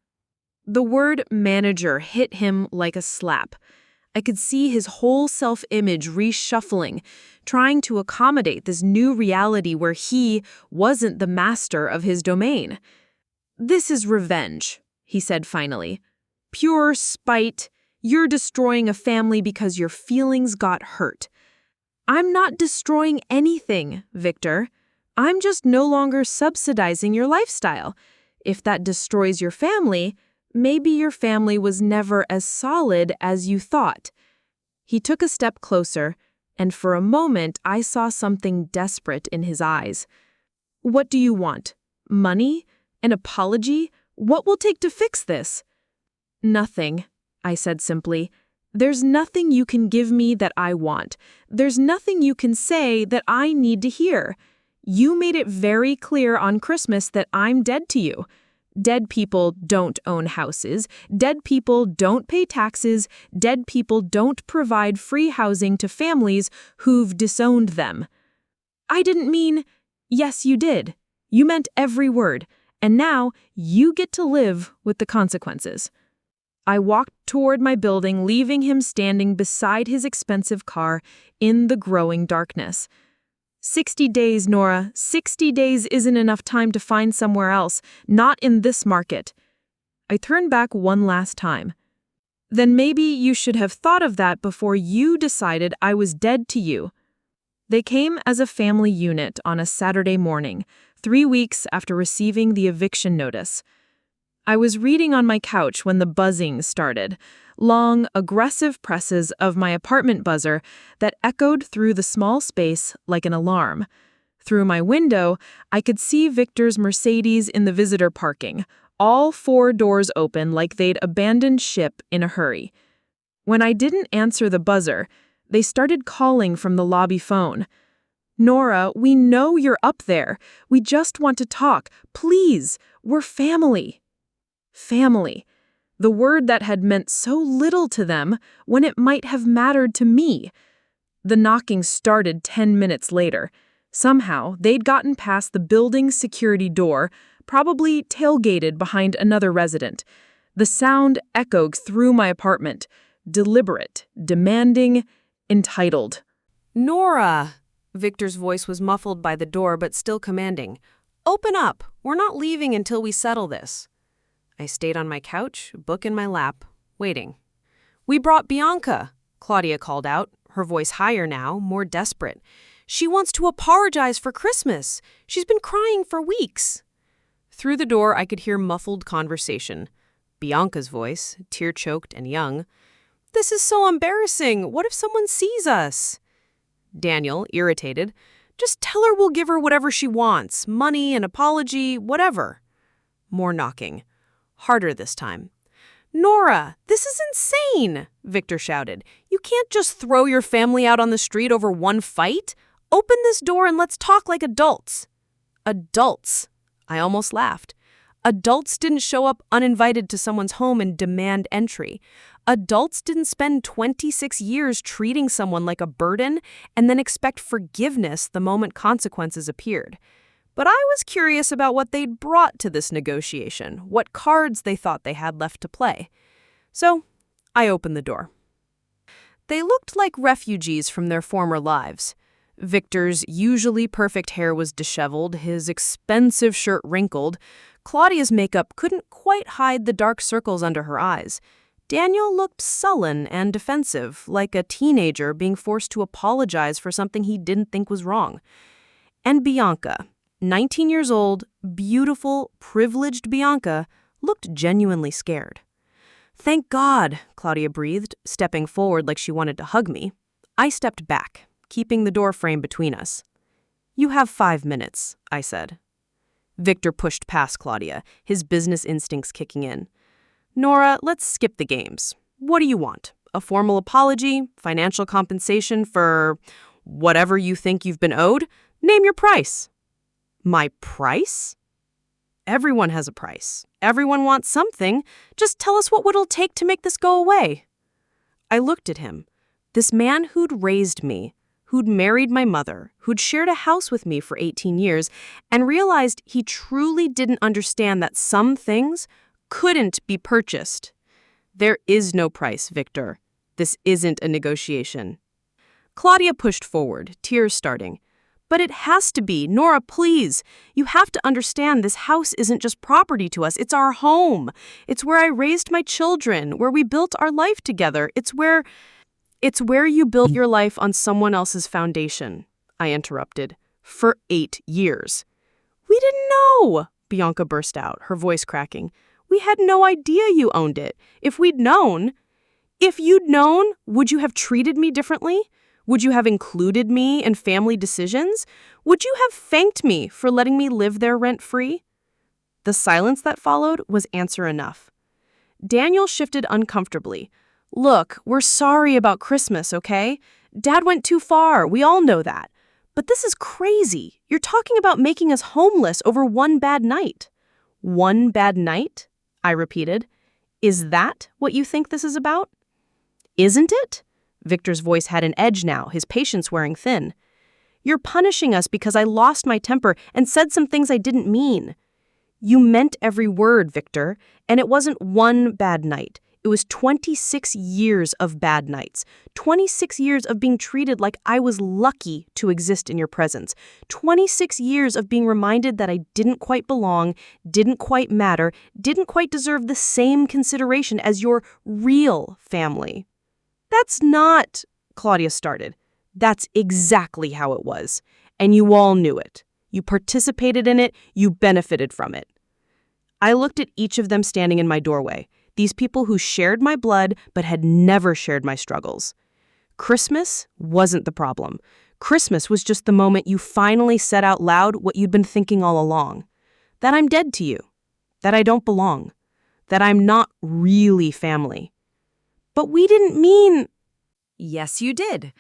[SPEAKER 1] The word manager hit him like a slap. I could see his whole self-image reshuffling, trying to accommodate this new reality where he wasn't the master of his domain. "This is revenge," he said finally. "Pure spite. You're destroying a family because your feelings got hurt." "I'm not destroying anything, Victor. I'm just no longer subsidizing your lifestyle. If that destroys your family, maybe your family was never as solid as you thought." He took a step closer, and for a moment I saw something desperate in his eyes. "What do you want? Money? An apology? What will take to fix this?" "Nothing," I said simply. "There's nothing you can give me that I want. There's nothing you can say that I need to hear. You made it very clear on Christmas that I'm dead to you. Dead people don't own houses. Dead people don't pay taxes. Dead people don't provide free housing to families who've disowned them." "I didn't mean—" "Yes, you did. You meant every word. And now you get to live with the consequences." I walked toward my building, leaving him standing beside his expensive car in the growing darkness. 60 days, Nora. 60 days isn't enough time to find somewhere else, not in this market. I turned back one last time. "Then maybe you should have thought of that before you decided I was dead to you." They came as a family unit on a Saturday morning, 3 weeks after receiving the eviction notice. I was reading on my couch when the buzzing started, long, aggressive presses of my apartment buzzer that echoed through the small space like an alarm. Through my window, I could see Victor's Mercedes in the visitor parking, all 4 doors open like they'd abandoned ship in a hurry. When I didn't answer the buzzer, they started calling from the lobby phone. "Nora, we know you're up there. We just want to talk. Please, we're family." Family. The word that had meant so little to them when it might have mattered to me. The knocking started 10 minutes later. Somehow, they'd gotten past the building's security door, probably tailgated behind another resident. The sound echoed through my apartment. Deliberate, demanding, entitled. "Nora!" Victor's voice was muffled by the door but still commanding. "Open up! We're not leaving until we settle this." I stayed on my couch, book in my lap, waiting. "We brought Bianca," Claudia called out, her voice higher now, more desperate. She wants to apologize for Christmas. She's been crying for weeks. Through the door, I could hear muffled conversation. Bianca's voice, tear-choked and young. This is so embarrassing. What if someone sees us? Daniel, irritated. Just tell her we'll give her whatever she wants. Money, an apology, whatever. More knocking. Harder this time. Nora, this is insane, Victor shouted. You can't just throw your family out on the street over one fight. Open this door and let's talk like adults. Adults. I almost laughed. Adults didn't show up uninvited to someone's home and demand entry. Adults didn't spend 26 years treating someone like a burden and then expect forgiveness the moment consequences appeared. But I was curious about what they'd brought to this negotiation, what cards they thought they had left to play. So I opened the door. They looked like refugees from their former lives. Victor's usually perfect hair was disheveled, his expensive shirt wrinkled. Claudia's makeup couldn't quite hide the dark circles under her eyes. Daniel looked sullen and defensive, like a teenager being forced to apologize for something he didn't think was wrong. And Bianca, 19 years old, beautiful, privileged Bianca, looked genuinely scared. Thank God, Claudia breathed, stepping forward like she wanted to hug me. I stepped back, keeping the door frame between us. You have 5 minutes, I said. Victor pushed past Claudia, his business instincts kicking in. Nora, let's skip the games. What do you want? A formal apology? Financial compensation for whatever you think you've been owed? Name your price. My price? Everyone has a price. Everyone wants something. Just tell us what it'll take to make this go away. I looked at him. This man who'd raised me, who'd married my mother, who'd shared a house with me for 18 years, and realized he truly didn't understand that some things couldn't be purchased. There is no price, Victor. This isn't a negotiation. Claudia pushed forward, tears starting. But it has to be. Nora, please. You have to understand this house isn't just property to us. It's our home. It's where I raised my children, where we built our life together. It's where you built your life on someone else's foundation, I interrupted. For 8 years. We didn't know, Bianca burst out, her voice cracking. We had no idea you owned it. If you'd known, would you have treated me differently? Would you have included me in family decisions? Would you have thanked me for letting me live there rent-free? The silence that followed was answer enough. Daniel shifted uncomfortably. Look, we're sorry about Christmas, okay? Dad went too far. We all know that. But this is crazy. You're talking about making us homeless over one bad night. One bad night? I repeated. Is that what you think this is about? Isn't it? Victor's voice had an edge now, his patience wearing thin. You're punishing us because I lost my temper and said some things I didn't mean. You meant every word, Victor, and it wasn't one bad night. It was 26 years of bad nights. 26 years of being treated like I was lucky to exist in your presence. 26 years of being reminded that I didn't quite belong, didn't quite matter, didn't quite deserve the same consideration as your real family. That's not, Claudia started. That's exactly how it was. And you all knew it. You participated in it. You benefited from it. I looked at each of them standing in my doorway. These people who shared my blood but had never shared my struggles. Christmas wasn't the problem. Christmas was just the moment you finally said out loud what you'd been thinking all along. That I'm dead to you. That I don't belong. That I'm not really family. But we didn't mean...
[SPEAKER 2] Yes, you did.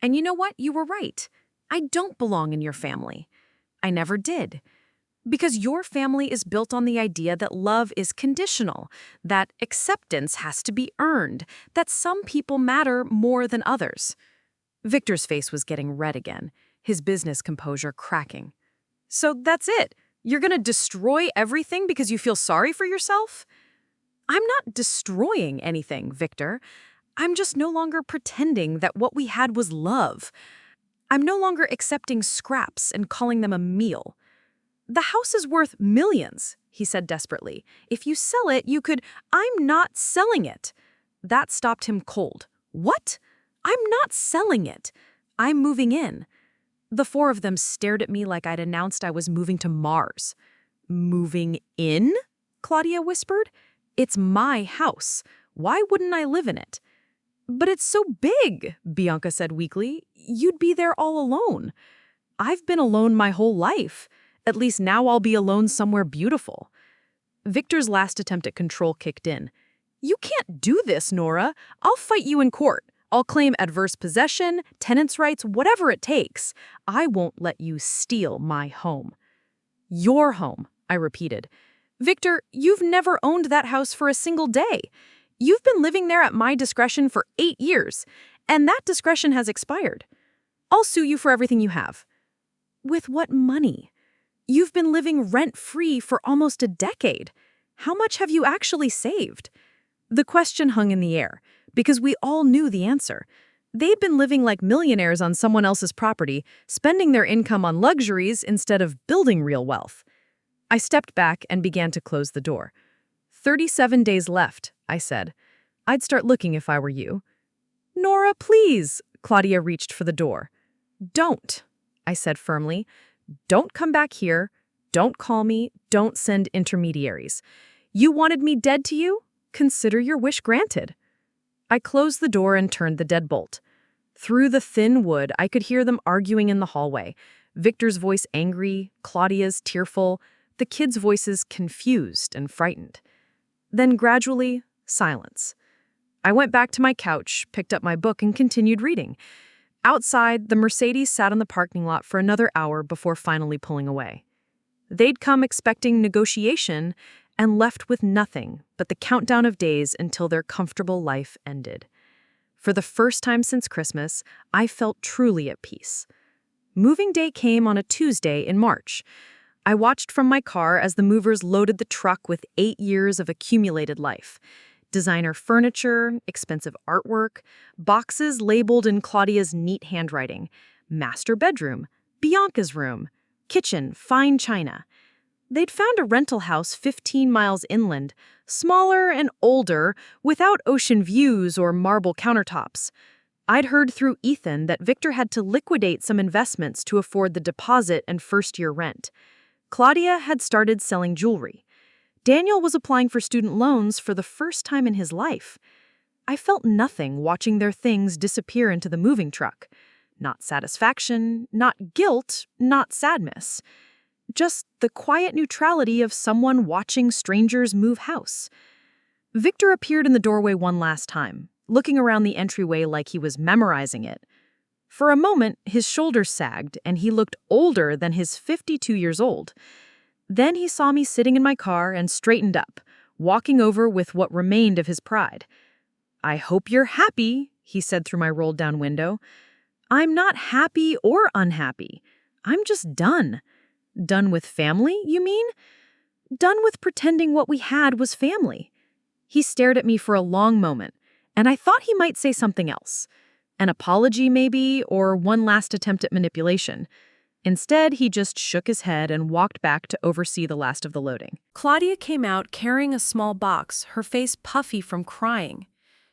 [SPEAKER 2] And you know what? You were right. I don't belong in your family. I never did. Because your family is built on the idea that love is conditional, that acceptance has to be earned, that some people matter more than others. Victor's face was getting red again, his business composure cracking. So that's it? You're going to destroy everything because you feel sorry for yourself? I'm not destroying anything, Victor. I'm just no longer pretending that what we had was love. I'm no longer accepting scraps and calling them a meal. The house is worth millions, he said desperately. If you sell it, you could... I'm not selling it. That stopped him cold. What?
[SPEAKER 1] I'm not selling it. I'm moving in. The four of them stared at me like I'd announced I was moving to Mars. Moving in? Claudia whispered. It's my house. Why wouldn't I live in it? But it's so big, Bianca said weakly. You'd be there all alone. I've been alone my whole life. At least now I'll be alone somewhere beautiful. Victor's last attempt at control kicked in. You can't do this, Nora. I'll fight you in court. I'll claim adverse possession, tenants' rights, whatever it takes. I won't let you steal my home. Your home, I repeated. Victor, you've never owned that house for a single day. You've been living there at my discretion for 8 years, and that discretion has expired. I'll sue you for everything you have. With what money? You've been living rent-free for almost a decade. How much have you actually saved? The question hung in the air, because we all knew the answer. They'd been living like millionaires on someone else's property, spending their income on luxuries instead of building real wealth. I stepped back and began to close the door. 37 days left, I said. I'd start looking if I were you. Nora, please, Claudia reached for the door. Don't, I said firmly. Don't come back here. Don't call me. Don't send intermediaries. You wanted me dead to you? Consider your wish granted. I closed the door and turned the deadbolt. Through the thin wood, I could hear them arguing in the hallway. Victor's voice angry, Claudia's tearful, the kids' voices confused and frightened. Then gradually, silence. I went back to my couch, picked up my book, and continued reading. Outside, the Mercedes sat in the parking lot for another hour before finally pulling away. They'd come expecting negotiation and left with nothing but the countdown of days until their comfortable life ended. For the first time since Christmas, I felt truly at peace. Moving day came on a Tuesday in March. I watched from my car as the movers loaded the truck with 8 years of accumulated life. Designer furniture, expensive artwork, boxes labeled in Claudia's neat handwriting, master bedroom, Bianca's room, kitchen, fine china. They'd found a rental house 15 miles inland, smaller and older, without ocean views or marble countertops. I'd heard through Ethan that Victor had to liquidate some investments to afford the deposit and first-year rent. Claudia had started selling jewelry. Daniel was applying for student loans for the first time in his life. I felt nothing watching their things disappear into the moving truck. Not satisfaction, not guilt, not sadness. Just the quiet neutrality of someone watching strangers move house. Victor appeared in the doorway one last time, looking around the entryway like he was memorizing it. For a moment, his shoulders sagged and he looked older than his 52 years old. Then he saw me sitting in my car and straightened up, walking over with what remained of his pride. "I hope you're happy," he said through my rolled-down window. "I'm not happy or unhappy. I'm just done. Done with family, you mean? Done with pretending what we had was family." He stared at me for a long moment, and I thought he might say something else. An apology, maybe, or one last attempt at manipulation. Instead, he just shook his head and walked back to oversee the last of the loading. Claudia came out carrying a small box, her face puffy from crying.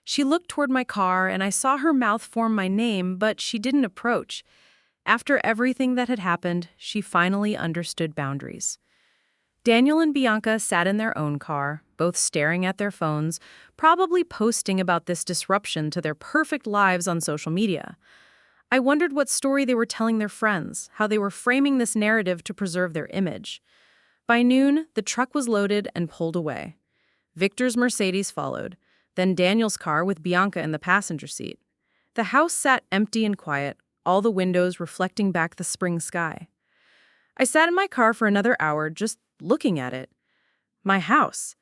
[SPEAKER 1] She looked toward my car, and I saw her mouth form my name, but she didn't approach. After everything that had happened, she finally understood boundaries. Daniel and Bianca sat in their own car, both staring at their phones, probably posting about this disruption to their perfect lives on social media. I wondered what story they were telling their friends, how they were framing this narrative to preserve their image. By noon, the truck was loaded and pulled away. Victor's Mercedes followed, then Daniel's car with Bianca in the passenger seat. The house sat empty and quiet, all the windows reflecting back the spring sky. I sat in my car for another hour, just looking at it. My house,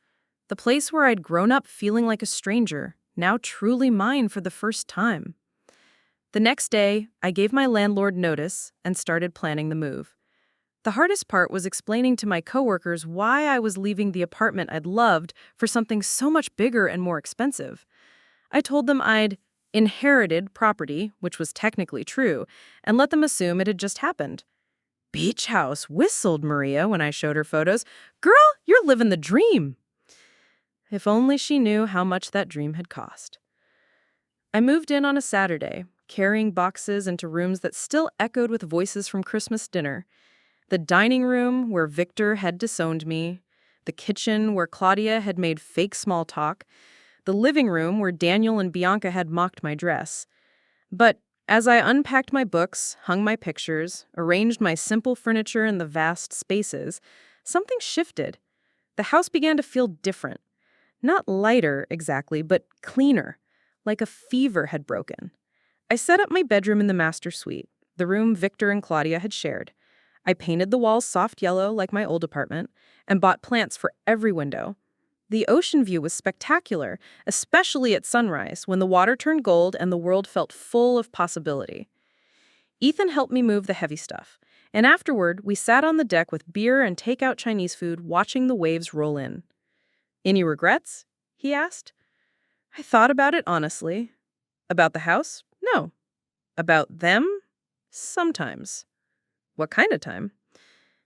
[SPEAKER 1] the place where I'd grown up feeling like a stranger, now truly mine for the first time. The next day, I gave my landlord notice and started planning the move. The hardest part was explaining to my coworkers why I was leaving the apartment I'd loved for something so much bigger and more expensive. I told them I'd inherited property, which was technically true, and let them assume it had just happened. "Beach house," whistled Maria when I showed her photos. "Girl, you're living the dream." If only she knew how much that dream had cost.
[SPEAKER 2] I moved in on a Saturday, carrying boxes into rooms that still echoed with voices from Christmas dinner. The dining room where Victor had disowned me, the kitchen where Claudia had made fake small talk, the living room where Daniel and Bianca had mocked my dress. But as I unpacked my books, hung my pictures, arranged my simple furniture in the vast spaces, something shifted. The house began to feel different. Not lighter, exactly, but cleaner, like a fever had broken. I set up my bedroom in the master suite, the room Victor and Claudia had shared. I painted the walls soft yellow like my old apartment and bought plants for every window. The ocean view was spectacular, especially at sunrise when the water turned gold and the world felt full of possibility. Ethan helped me move the heavy stuff, and afterward we sat on the deck with beer and takeout Chinese food watching the waves roll in. "Any regrets?" he asked. I thought about it honestly. About the house? No. About them? Sometimes. What kind of time?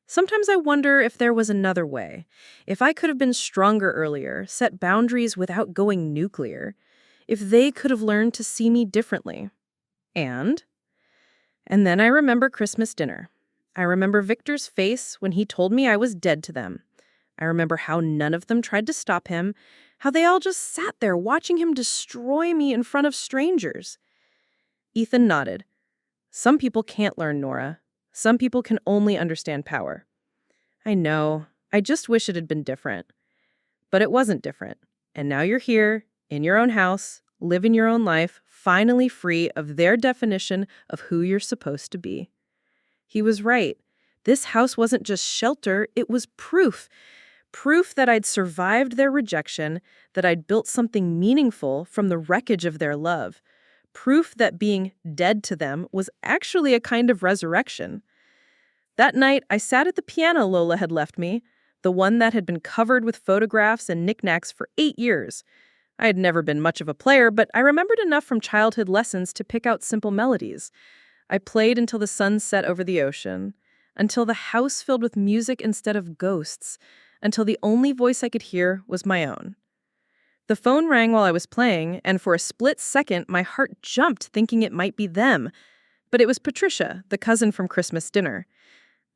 [SPEAKER 2] Sometimes I wonder if there was another way, if I could have been stronger earlier, set boundaries without going nuclear, if they could have learned to see me differently. And then I remember Christmas dinner. I remember Victor's face when he told me I was dead to them. I remember how none of them tried to stop him, how they all just sat there watching him destroy me in front of strangers. Ethan nodded. Some people can't learn, Nora. Some people can only understand power. I know. I just wish it had been different. But it wasn't different. And now you're here, in your own house, living your own life, finally free of their definition of who you're supposed to be. He was right. This house wasn't just shelter, it was proof. Proof that I'd survived their rejection, that I'd built something meaningful from the wreckage of their love. Proof that being dead to them was actually a kind of resurrection. That night, I sat at the piano Lola had left me, the one that had been covered with photographs and knickknacks for 8 years. I had never been much of a player, but I remembered enough from childhood lessons to pick out simple melodies. I played until the sun set over the ocean, until the house filled with music instead of ghosts, until the only voice I could hear was my own. The phone rang while I was playing, and for a split second, my heart jumped thinking it might be them. But it was Patricia, the cousin from Christmas dinner.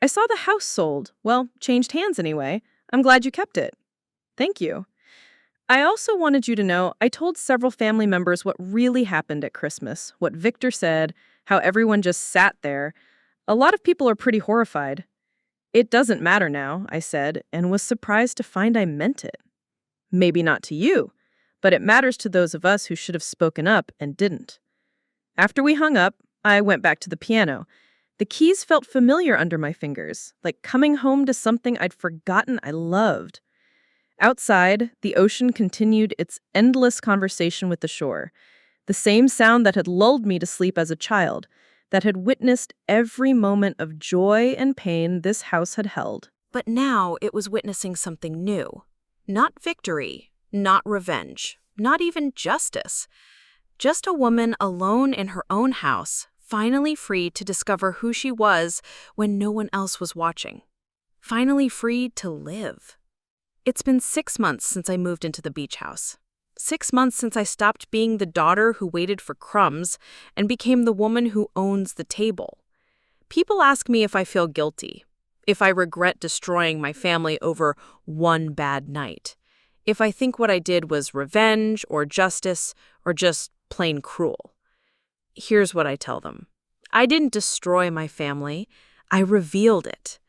[SPEAKER 2] "I saw the house sold. Well, changed hands anyway. I'm glad you kept it." "Thank you." I also wanted you to know I told several family members what really happened at Christmas, what Victor said, how everyone just sat there. A lot of people are pretty horrified. "It doesn't matter now," I said, and was surprised to find I meant it. "Maybe not to you, but it matters to those of us who should have spoken up and didn't." After we hung up, I went back to the piano. The keys felt familiar under my fingers, like coming home to something I'd forgotten I loved. Outside, the ocean continued its endless conversation with the shore, the same sound that had lulled me to sleep as a child, that had witnessed every moment of joy and pain this house had held.
[SPEAKER 1] But now it was witnessing something new. Not victory, not revenge, not even justice. Just a woman alone in her own house, finally free to discover who she was when no one else was watching. Finally free to live. It's been 6 months since I moved into the beach house. 6 months since I stopped being the daughter who waited for crumbs and became the woman who owns the table. People ask me if I feel guilty, if I regret destroying my family over one bad night, if I think what I did was revenge or justice or just plain cruel. Here's what I tell them. I didn't destroy my family. I revealed it.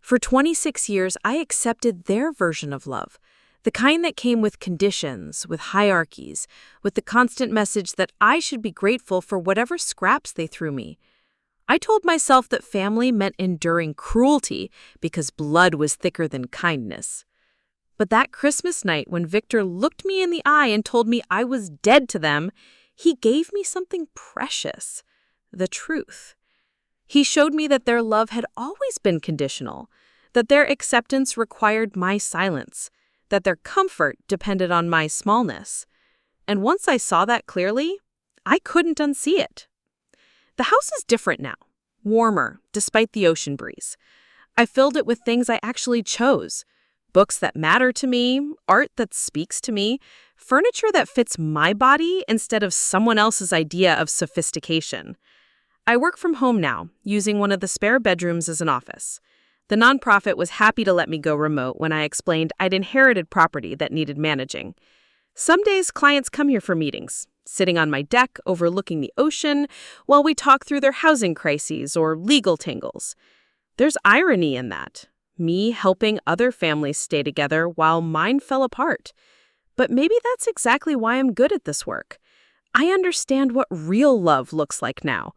[SPEAKER 1] For 26 years, I accepted their version of love, the kind that came with conditions, with hierarchies, with the constant message that I should be grateful for whatever scraps they threw me. I told myself that family meant enduring cruelty because blood was thicker than kindness. But that Christmas night when Victor looked me in the eye and told me I was dead to them, he gave me something precious, the truth. He showed me that their love had always been conditional, that their acceptance required my silence, that their comfort depended on my smallness. And once I saw that clearly, I couldn't unsee it. The house is different now, warmer, despite the ocean breeze. I filled it with things I actually chose.
[SPEAKER 2] Books that matter to me, art that speaks to me, furniture that fits my body instead of someone else's idea of sophistication. I work from home now, using one of the spare bedrooms as an office. The nonprofit was happy to let me go remote when I explained I'd inherited property that needed managing. Some days, clients come here for meetings, sitting on my deck overlooking the ocean while we talk through their housing crises or legal tangles. There's irony in that, me helping other families stay together while mine fell apart. But maybe that's exactly why I'm good at this work. I understand what real love looks like now.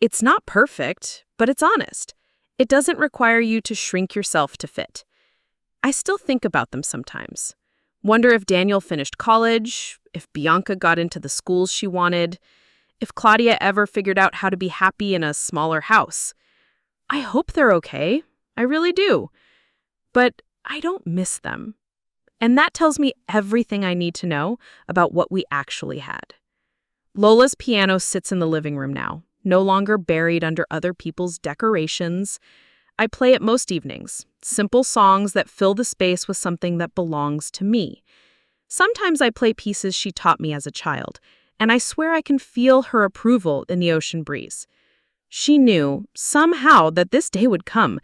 [SPEAKER 2] It's not perfect, but it's honest. It doesn't require you to shrink yourself to fit. I still think about them sometimes. Wonder if Daniel finished college, if Bianca got into the schools she wanted, if Claudia ever figured out how to be happy in a smaller house. I hope they're okay. I really do. But I don't miss them. And that tells me everything I need to know about what we actually had. Lola's piano sits in the living room now, no longer buried under other people's decorations. I play it most evenings, simple songs that fill the space with something that belongs to me. Sometimes I play pieces she taught me as a child, and I swear I can feel her approval in the ocean breeze. She knew, somehow, that this day would come,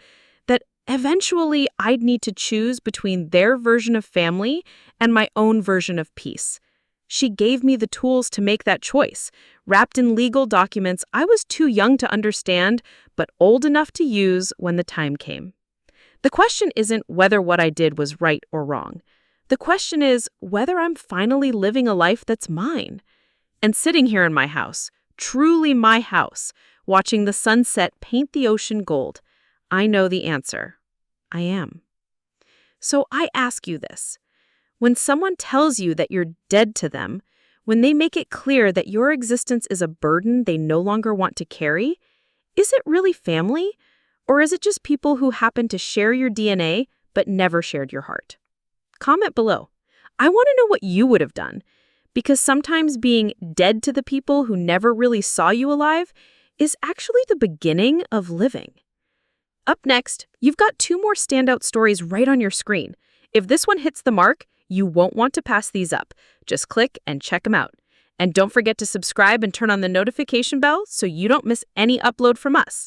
[SPEAKER 2] that eventually I'd need to choose between their version of family and my own version of peace. She gave me the tools to make that choice, wrapped in legal documents I was too young to understand, but old enough to use when the time came. The question isn't whether what I did was right or wrong. The question is whether I'm finally living a life that's mine. And sitting here in my house, truly my house, watching the sunset paint the ocean gold, I know the answer. I am. So I ask you this. When someone tells you that you're dead to them, when they make it clear that your existence is a burden they no longer want to carry, is it really family? Or is it just people who happen to share your DNA but never shared your heart? Comment below. I want to know what you would have done, because sometimes being dead to the people who never really saw you alive is actually the beginning of living. Up next, you've got 2 more standout stories right on your screen. If this one hits the mark, you won't want to pass these up. Just click and check them out. And don't forget to subscribe and turn on the notification bell so you don't miss any upload from us.